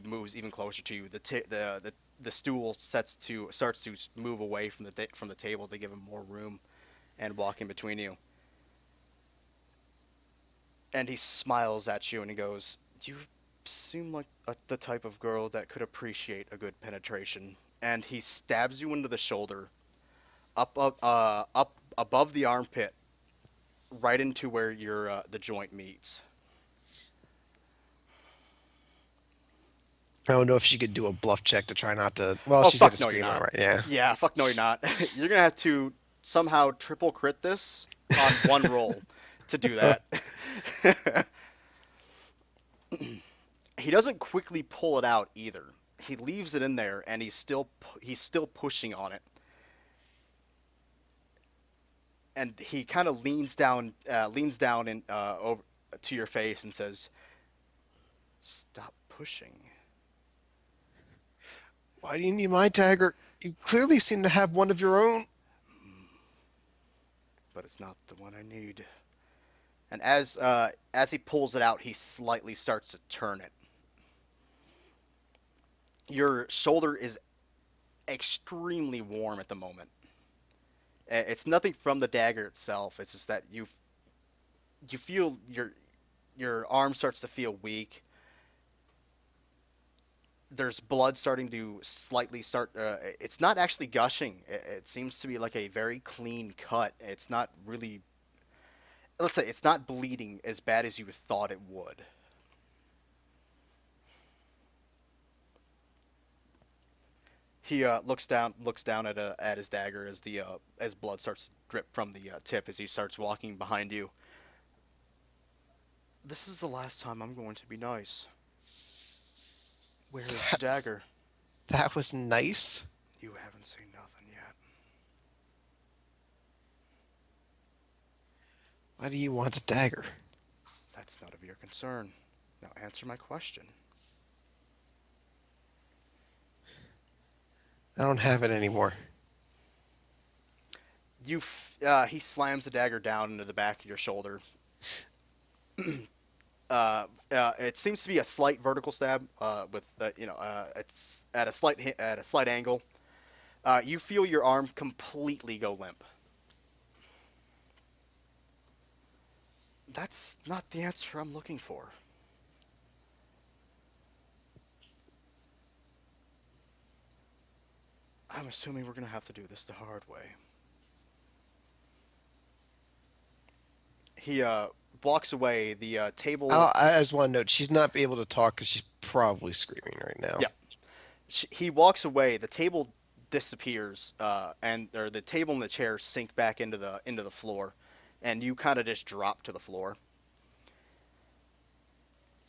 moves even closer to you. The stool starts to move away from the table to give him more room and walk in between you. And he smiles at you and he goes, "You seem like the type of girl that could appreciate a good penetration." And he stabs you into the shoulder, up above the armpit, right into where the joint meets. I don't know if she could do a bluff check to try not to. Well, Oh, she's fuck got a no, you're screamer, not. right? Yeah. Yeah, fuck no, you're not. You're gonna have to somehow triple crit this on one roll to do that. He doesn't quickly pull it out either. He leaves it in there, and he's still pushing on it. And he kind of leans down over to your face and says, "Stop pushing." Why do you need my dagger? You clearly seem to have one of your own. But it's not the one I need. And as he pulls it out, he slightly starts to turn it. Your shoulder is extremely warm at the moment. It's nothing from the dagger itself. It's just that you feel your arm starts to feel weak. There's blood starting to slightly start. It's not actually gushing. It seems to be like a very clean cut. It's not really. Let's say it's not bleeding as bad as you thought it would. He looks down at his dagger as blood starts to drip from the tip as he starts walking behind you. This is the last time I'm going to be nice. Where is the dagger? That was nice. You haven't seen nothing yet. Why do you want the dagger? That's none of your concern. Now answer my question. I don't have it anymore. He slams the dagger down into the back of your shoulder. It seems to be a slight vertical stab, it's at a slight angle. You feel your arm completely go limp. That's not the answer I'm looking for. I'm assuming we're gonna have to do this the hard way. He walks away. The table. I just want to note she's not able to talk because she's probably screaming right now. Yeah. He walks away. The table disappears, or the table and the chair sink back into the floor, and you kind of just drop to the floor.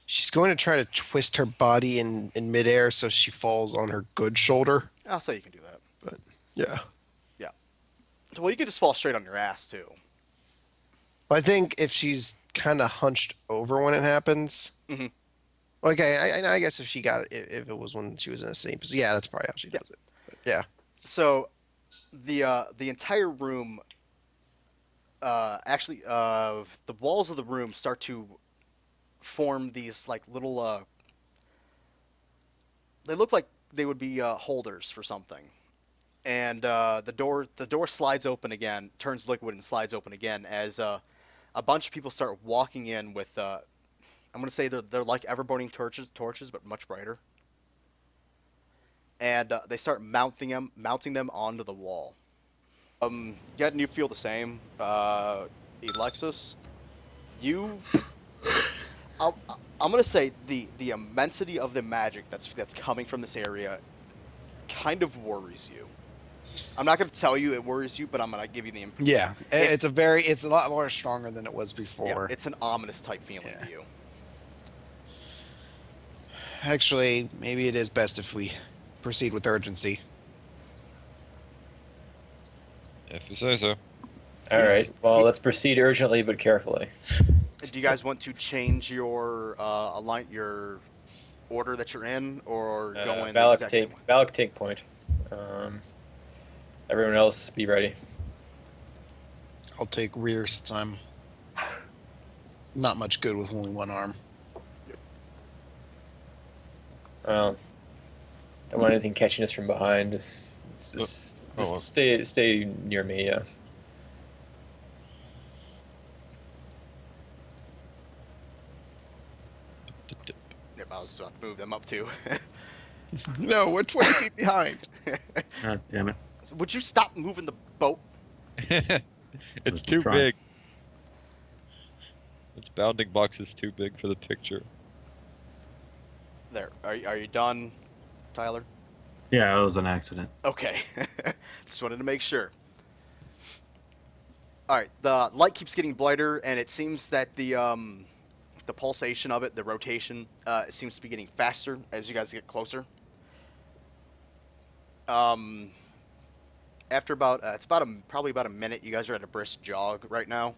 She's going to try to twist her body in midair so she falls on her good shoulder. I'll say you can do that. But yeah. Yeah. Well, you could just fall straight on your ass too. I think if she's kind of hunched over when it happens. Mm-hmm. Okay, I guess if she got it, if it was when she was in the same position, yeah, that's probably how she does it. But, yeah. So, the entire room, the walls of the room start to form these like little. They look like they would be holders for something, and the door slides open again, turns liquid and slides open again as a bunch of people start walking in with. I'm gonna say they're like ever-burning torches, but much brighter. And they start mounting them onto the wall. Yet and you feel the same, Alexis. I'm gonna say the immensity of the magic that's coming from this area kind of worries you. I'm not gonna tell you it worries you, but I'm gonna give you the impression. Yeah, it's a lot more stronger than it was before. Yeah, it's an ominous type feeling to you. Actually, maybe it is best if we proceed with urgency. If you say so. All right. Well, let's proceed urgently but carefully. Do you guys want to change your your order that you're in, or go in the exact same way? Valak take point. Everyone else, be ready. I'll take rear since I'm not much good with only one arm. Well, don't want anything catching us from behind. Just stay near me, yes. Yep, I was about to move them up too. No, we're 20 feet behind. God damn it. Would you stop moving the boat? It's too big. Its bounding box is too big for the picture. There. Are you done, Tyler? Yeah, it was an accident. Okay. Just wanted to make sure. All right. The light keeps getting brighter, and it seems that the pulsation of it, the rotation, seems to be getting faster as you guys get closer. After it's probably about a minute. You guys are at a brisk jog right now.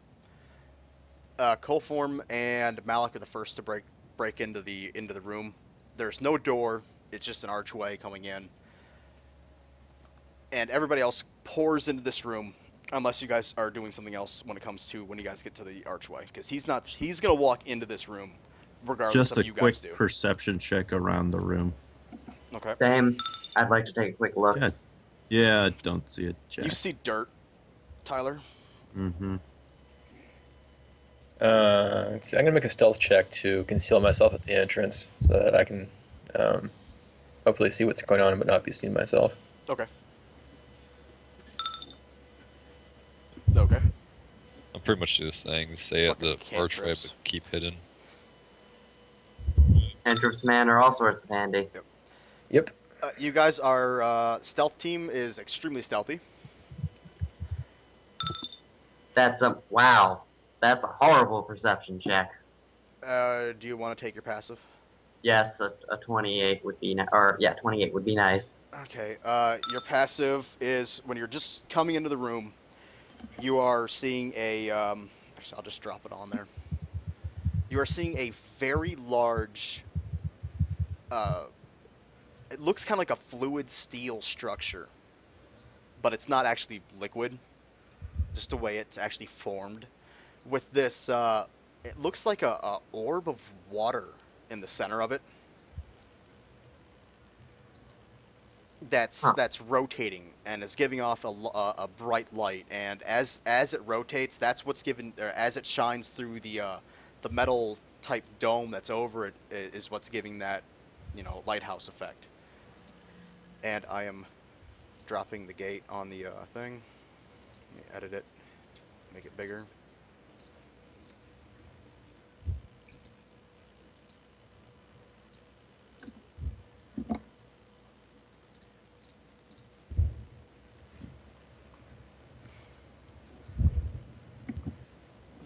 Colform and Malik are the first to break into the room. There's no door. It's just an archway coming in. And everybody else pours into this room, unless you guys are doing something else when you guys get to the archway. Because he's going to walk into this room regardless Just of a you guys do. quick perception check around the room. Okay. Same. I'd like to take a quick look. Good. Yeah, I don't see it, Jack. You see dirt Tyler. Mm-hmm. Let's see, I'm gonna make a stealth check to conceal myself at the entrance so that I can hopefully see what's going on but not be seen myself. Okay. Okay. I'm pretty much just saying, stay at the Fucking far tribe, cantrips. but keep hidden. Cantrips, man, are all sorts of handy. Yep. You guys are stealth team is extremely stealthy. That's a wow. That's a horrible perception check. Do you want to take your passive? Yes, a 28 would be or yeah, 28 would be nice. Okay. Your passive is when you're just coming into the room. You are seeing a. Actually, I'll just drop it on there. You are seeing a very large. It looks kind of like a fluid steel structure, but it's not actually liquid. Just the way it's actually formed. With this, it looks like a orb of water in the center of it. That's rotating and is giving off a bright light, and as it rotates, that's what's given, or as it shines through the metal type dome that's over it, is what's giving that, lighthouse effect. And I am dropping the gate on the thing. Let me edit it, make it bigger.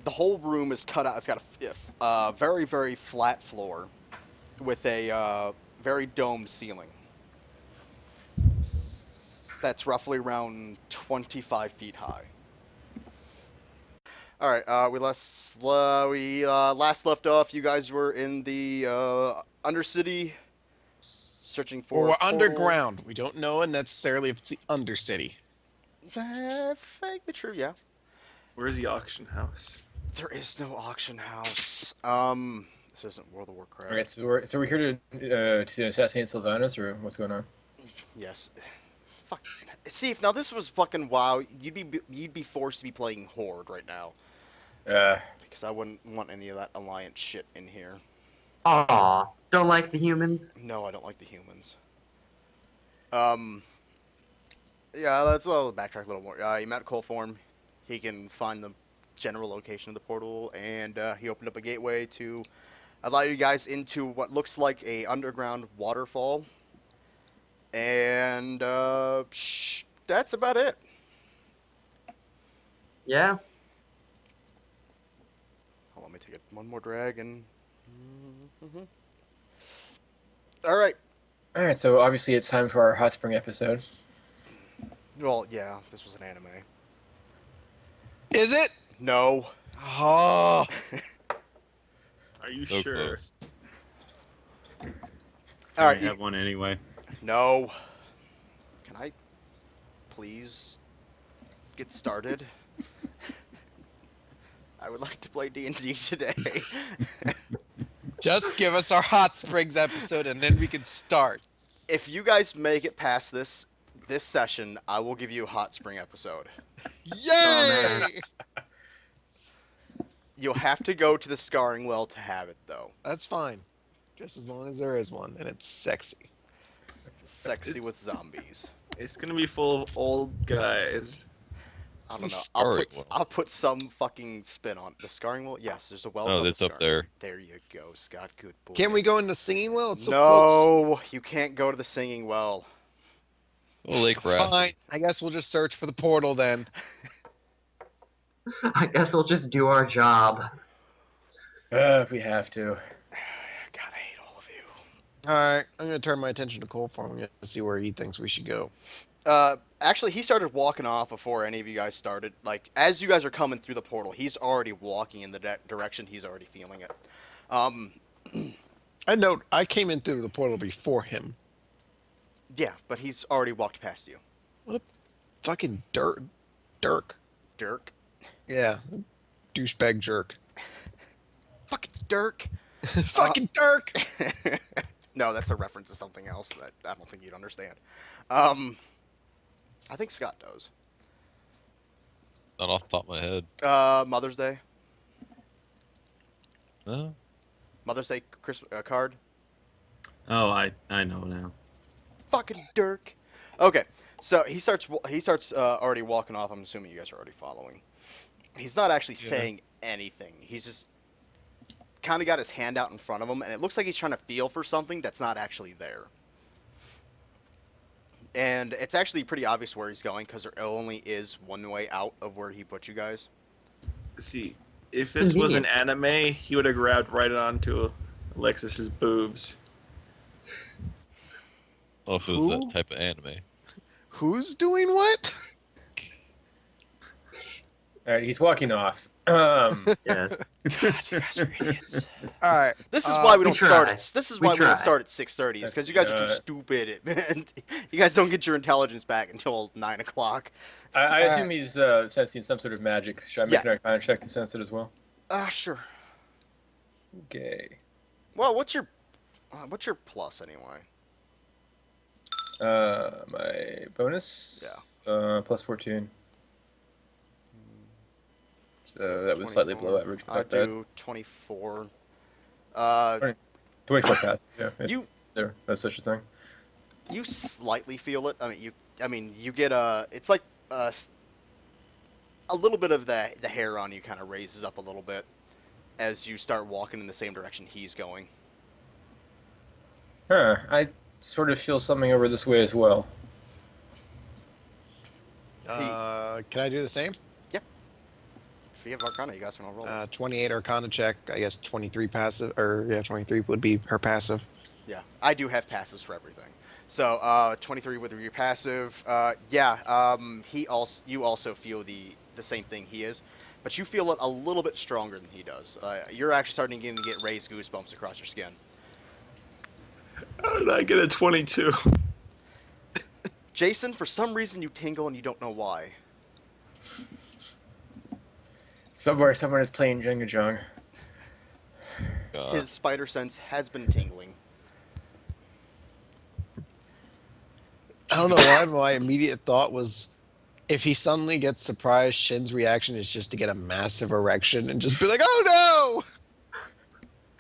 The whole room is cut out. It's got a very, very flat floor with a very domed ceiling. That's roughly around 25 feet high. All right, we last left off. You guys were in the Undercity, searching for. Or we're a portal. underground. We don't know necessarily if it's the Undercity. Vaguely true, yeah. Where's the auction house? There is no auction house. This isn't World of Warcraft. All right, so we're here to assassinate Sylvanas, or what's going on? Yes. Fuck. See, if now this was fucking WoW, you'd be forced to be playing Horde right now. Because I wouldn't want any of that Alliance shit in here. Aw, don't like the humans? No, I don't like the humans. Yeah, let's backtrack a little more. You met Coalform. He can find the general location of the portal, and he opened up a gateway to allow you guys into what looks like a underground waterfall. And that's about it. Yeah. Hold on, let me take one more drag and. All right. All right, so obviously it's time for our hot spring episode. Well, yeah, this was an anime. Is it? No. Oh. Are you So sure? close. All right. I have one anyway. No. Can I please get started? I would like to play D&D today. Just give us our Hot Springs episode and then we can start. If you guys make it past this session, I will give you a Hot Spring episode. Yay! You'll have to go to the Scarring Well to have it, though. That's fine. Just as long as there is one and it's sexy. Sexy with zombies. It's gonna be full of old guys. I don't know. Scarring Well. I'll put some fucking spin on it. The Scarring Well? Yes, there's a well. Oh, above the that's up Scarring. there. There you go, Scott. Good boy. Can't we go in the singing well? It's so close. No, you can't go to the Singing Well. Oh, Lake Wrath. Fine. I guess we'll just search for the portal then. I guess we'll just do our job. If we have to. God, I hate all of you. Alright, I'm going to turn my attention to Coalform. I'm going to see where he thinks we should go. Actually, he started walking off before any of you guys started. Like, as you guys are coming through the portal, he's already walking in the direction. He's already feeling it. I note, I came in through the portal before him. Yeah, but he's already walked past you. What a fucking Dirk. Dirk. Yeah, douchebag jerk. Fucking Dirk. Fucking Dirk! No, that's a reference to something else that I don't think you'd understand. I think Scott does. Not off the top of my head. Mother's Day. No. Mother's Day card. Oh, I know now. Fucking Dirk. Okay, so he starts already walking off. I'm assuming you guys are already following. He's not actually saying anything. He's just kind of got his hand out in front of him, and it looks like he's trying to feel for something that's not actually there. And it's actually pretty obvious where he's going because there only is one way out of where he put you guys. See, if this was an anime, he would have grabbed right onto Alexis's boobs. Oh, if it was Who? that type of anime. Who's doing what? All right, he's walking off. Yes. God, you guys are idiots. All right. This is why we don't try. start at. This is We why we don't try. start at 6:30. Is because you guys are too stupid. You guys don't get your intelligence back until 9 o'clock. I assume he's sensing some sort of magic. Should I make an Arcana check to sense it as well? Sure. Okay. Well, what's your plus anyway? My bonus? Yeah. Plus 14. So that was slightly 24. below average. I Not bad. do 24. 24 pass. Yeah. You That's such a thing. you slightly feel it. I mean you get it's like a little bit of the hair on you kind of raises up a little bit as you start walking in the same direction he's going. Huh. I sort of feel something over this way as well. Can I do the same? If you have Arcana, you guys can all roll. 28 Arcana check. I guess 23 passive, or yeah, 23 would be her passive. Yeah, I do have passes for everything. So 23 with your passive. You also feel the same thing he is, but you feel it a little bit stronger than he does. You're actually starting to get raised goosebumps across your skin. How did I get a 22? Jason, for some reason you tingle and you don't know why. Somewhere someone is playing Jenga Jong. His spider sense has been tingling. I don't know why, but my immediate thought was, if he suddenly gets surprised, Shin's reaction is just to get a massive erection and just be like, "Oh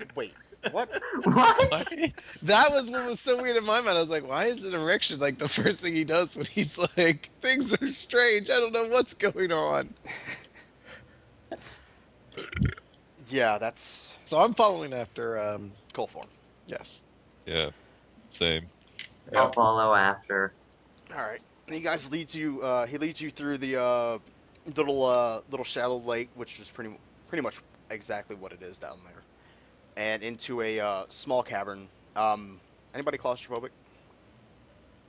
no!" Wait, what? What? That was what was so weird in my mind. I was like, "Why is an erection like the first thing he does when he's like, things are strange. I don't know what's going on." Yeah, that's So I'm following after. cold form. Yes. Yeah. Same. I'll follow after. All right, he leads you through the little shallow lake, which is pretty much exactly what it is down there, and into a small cavern. Anybody claustrophobic?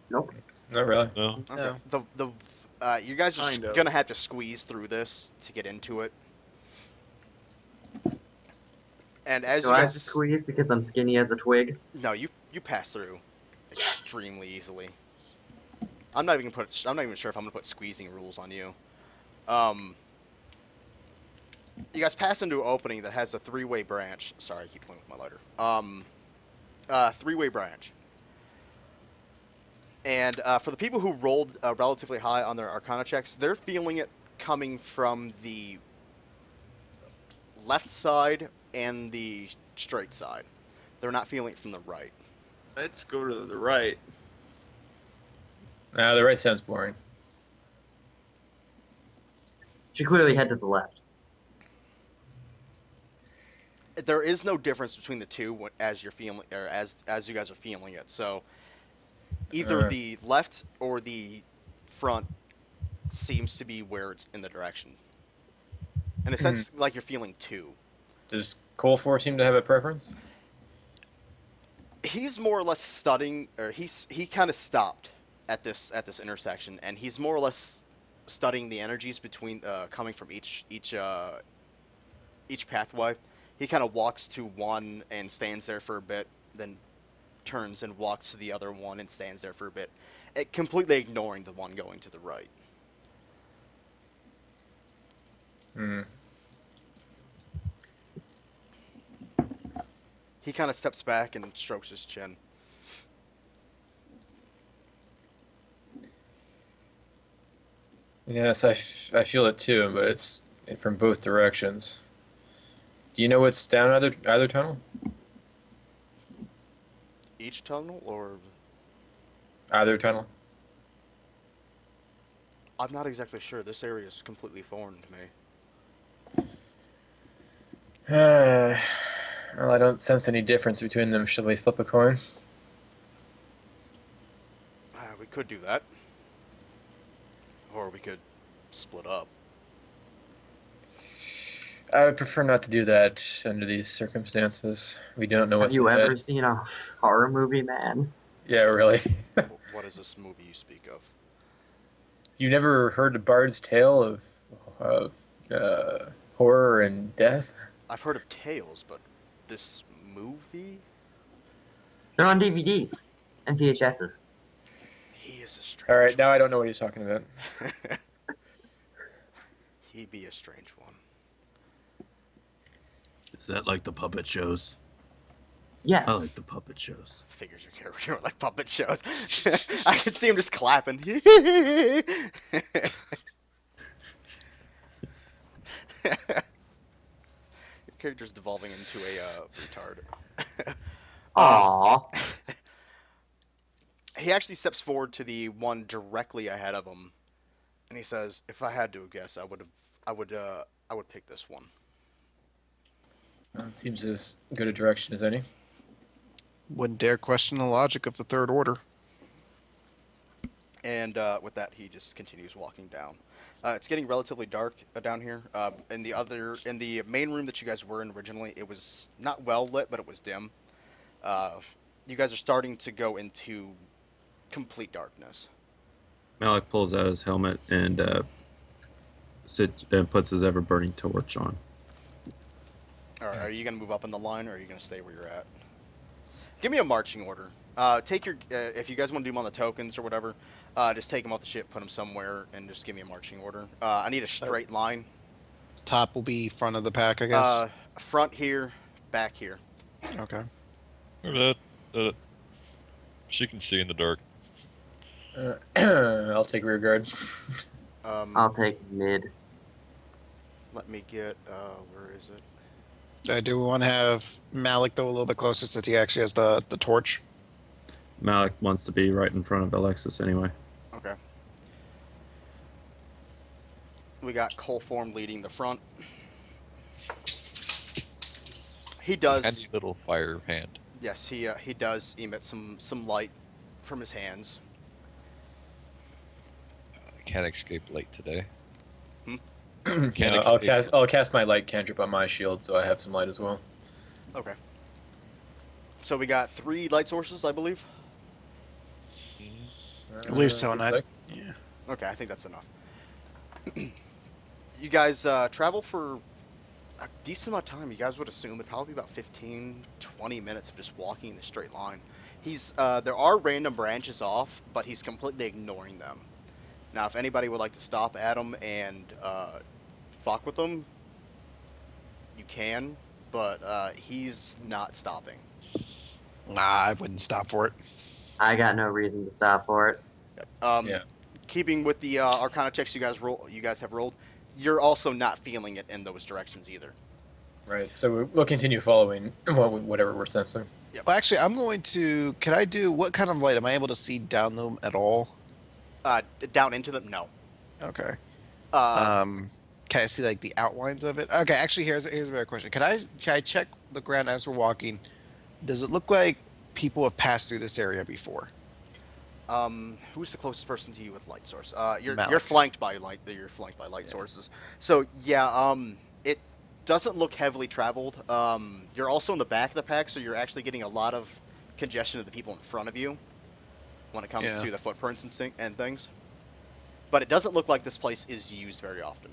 Nope. Not really. No. Okay. No. You guys are Kind of. gonna have to squeeze through this to get into it. And as Do you I have guys, to squeeze because I'm skinny as a twig? no, you pass through extremely easily. I'm not even sure if I'm gonna put squeezing rules on you. You guys pass into an opening that has a three-way branch. Sorry, I keep playing with my lighter. Three-way branch. And for the people who rolled relatively high on their Arcana checks, they're feeling it coming from the left side and the straight side. They're not feeling it from the right. Let's go to the right. Nah, the right sounds boring. Should clearly head to the left. There is no difference between the two as you're feeling, or as you guys are feeling it. So either the left or the front seems to be where it's in the direction. In a sense, like you're feeling two. Does Colfor seem to have a preference? He's more or less studying, or he kind of stopped at this intersection, and he's more or less studying the energies between coming from each pathway. He kind of walks to one and stands there for a bit, then turns and walks to the other one and stands there for a bit, completely ignoring the one going to the right. Hmm. He kind of steps back and strokes his chin. Yes, I feel it too, but it's from both directions. Do you know what's down either tunnel? Each tunnel, or Either tunnel. I'm not exactly sure. This area is completely foreign to me. Well, I don't sense any difference between them. Shall we flip a coin? We could do that, or we could split up. I would prefer not to do that under these circumstances. We don't know Have what's you ahead. ever seen a horror movie, man? Yeah, really. What is this movie you speak of? You never heard the Bard's Tale of horror and death? I've heard of Tales, but this movie? They're on DVDs and VHSs. He is a strange. All right, now I don't know what he's talking about. He be a strange one. Is that like the puppet shows? Yes. I like the puppet shows. Figures your character like puppet shows. I can see him just clapping. Your character's devolving into a retard. Aww. He actually steps forward to the one directly ahead of him, and he says, "If I had to guess, I would pick this one." Well, it seems as good a direction as any. Wouldn't dare question the logic of the Third Order. And with that, he just continues walking down. It's getting relatively dark down here. In the main room that you guys were in originally, it was not well lit, but it was dim. You guys are starting to go into complete darkness. Malik pulls out his helmet and puts his ever-burning torch on. All right, are you gonna move up in the line, or are you gonna stay where you're at? Give me a marching order. Take your if you guys want to do them on the tokens or whatever, just take them off the ship, put them somewhere, and just give me a marching order. I need a straight line. Top will be front of the pack, I guess. Front here, back here. Okay. She can see in the dark. I'll take rear guard. I'll take mid. Let me get where is it? I do want to have Malik, though, a little bit closer since he actually has the torch. Malik wants to be right in front of Alexis anyway. Okay. We got Coleform leading the front. He does. Handy little fire hand. Yes, he does emit some light from his hands. I can't escape light today. Yeah, Can't I'll cast my light cantrip on my shield, so I have some light as well. Okay. So we got 3 light sources, I believe. I believe so, and yeah. Okay, I think that's enough. You guys travel for a decent amount of time. You guys would assume it'd probably be about 15, 20 minutes of just walking in a straight line. There are random branches off, but he's completely ignoring them. Now, if anybody would like to stop at him and fuck with them, you can, but he's not stopping. Nah, I wouldn't stop for it. I got no reason to stop for it. Yeah. Keeping with the Arcana checks you guys have rolled, you're also not feeling it in those directions either. Right. So we'll continue following whatever we're sensing. Well, actually, I'm going to... Can I do... What kind of light? Am I able to see down them at all? Down into them, no. Okay. Can I see, like, the outlines of it? Okay, actually, here's a better question. Can I check the ground as we're walking? Does it look like people have passed through this area before? Who's the closest person to you with light source? You're Malik. flanked by light. You're flanked by light sources. So yeah, it doesn't look heavily traveled. You're also in the back of the pack, so you're actually getting a lot of congestion of the people in front of you when it comes to the footprints and things. But it doesn't look like this place is used very often.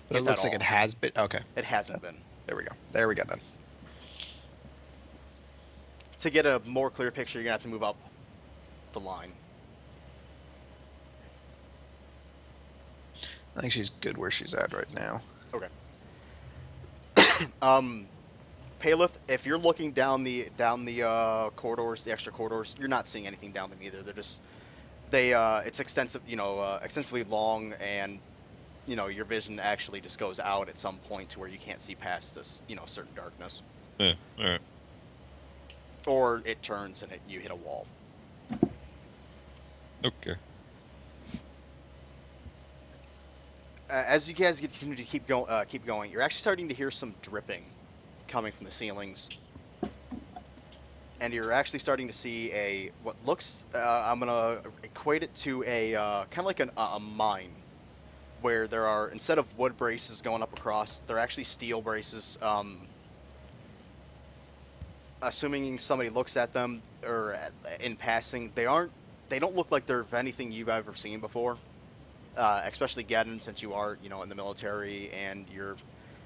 But it If looks at like it all. has been. Okay. It hasn't been. There we go. There we go, then. To get a more clear picture, you're gonna have to move up the line. I think she's good where she's at right now. Okay. Paleth, if you're looking down the corridors, the extra corridors, you're not seeing anything down them either. it's extensive, extensively long, and your vision actually just goes out at some point to where you can't see past this, certain darkness, Yeah, all right. or it turns and you hit a wall. Okay. As you guys continue to keep going, you're actually starting to hear some dripping coming from the ceilings, and you're actually starting to see what looks. I'm gonna equate it to a kind of like a mine, where there are, instead of wood braces going up across, they're actually steel braces. Assuming somebody looks at them or in passing, they don't look like they're of anything you've ever seen before. Especially Geddon, since you are, in the military, and you're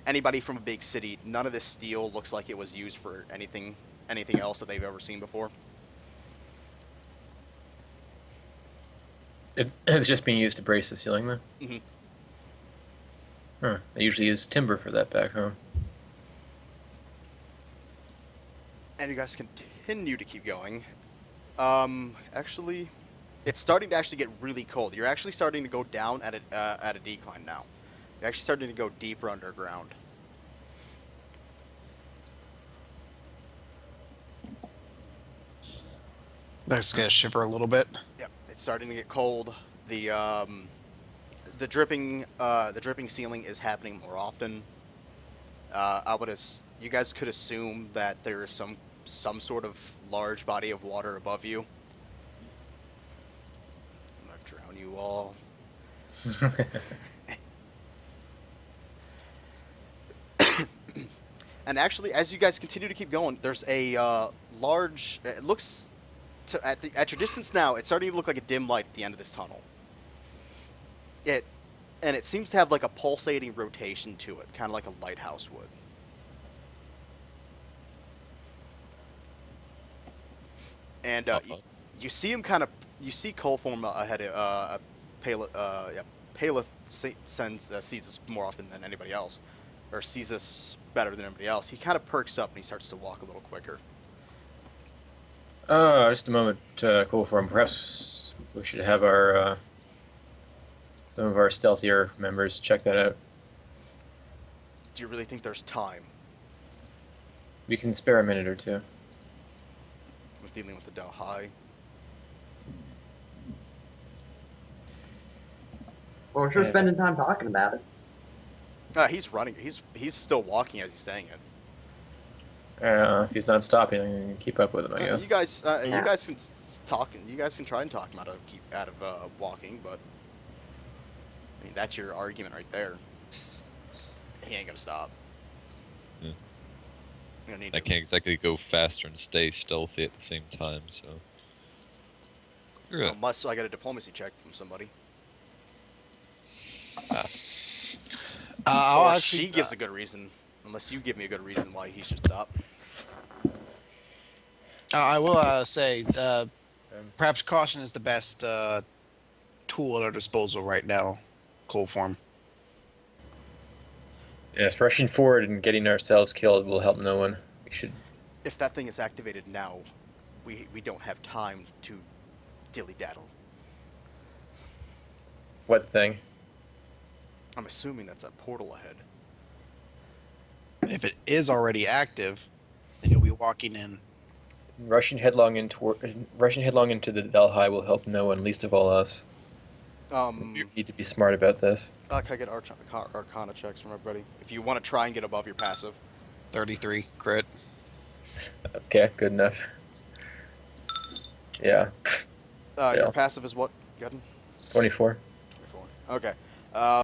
anybody from a big city. None of this steel looks like it was used for anything else that they've ever seen before. It's just being used to brace the ceiling, then? Mm-hmm. Huh. They usually use timber for that back home. And you guys continue to keep going. Actually, it's starting to actually get really cold. You're actually starting to go down at a decline now. You're actually starting to go deeper underground. That's gonna shiver a little bit. Yep, it's starting to get cold. The dripping ceiling is happening more often. You guys could assume that there is some sort of large body of water above you. I'm gonna drown you all. And actually, as you guys continue to keep going, there's a large. It looks at your distance now. It's starting to look like a dim light at the end of this tunnel. It seems to have like a pulsating rotation to it, kind of like a lighthouse would. And you see him you see Coalform ahead of Paleth sees us more often than anybody else, or sees us better than anybody else. He kind of perks up and he starts to walk a little quicker. Just a moment, Coalform. Perhaps we should have our some of our stealthier members check that out. Do you really think there's time We can spare a minute or two. with dealing with the Dalhai? Well, we're sure Yeah. spending time talking about it. He's running. He's still walking as he's saying it. If he's not stopping, I can keep up with him, I guess. You guys Yeah. can talk. You guys can try and talk him out of walking, but I mean that's your argument right there. He ain't gonna stop. Yeah. You're gonna need I to- can't exactly go faster and stay stealthy at the same time, so. Unless I get a diplomacy check from somebody. I'll Or actually, she gives a good reason. Unless you give me a good reason why he should stop. I will say, perhaps caution is the best tool at our disposal right now. Coalform. Yes, rushing forward and getting ourselves killed will help no one. We should. If that thing is activated now, we don't have time to dilly-daddle. What thing? I'm assuming that's that portal ahead. If it is already active, then you'll be walking in. Rushing headlong into the Dalhai will help no one, least of all us. We need to be smart about this. Can I get Arcana checks from everybody? If you want to try and get above your passive. 33 crit. Okay, good enough. Yeah, Your Yeah. passive is what, Gudden? 24. 24. Okay.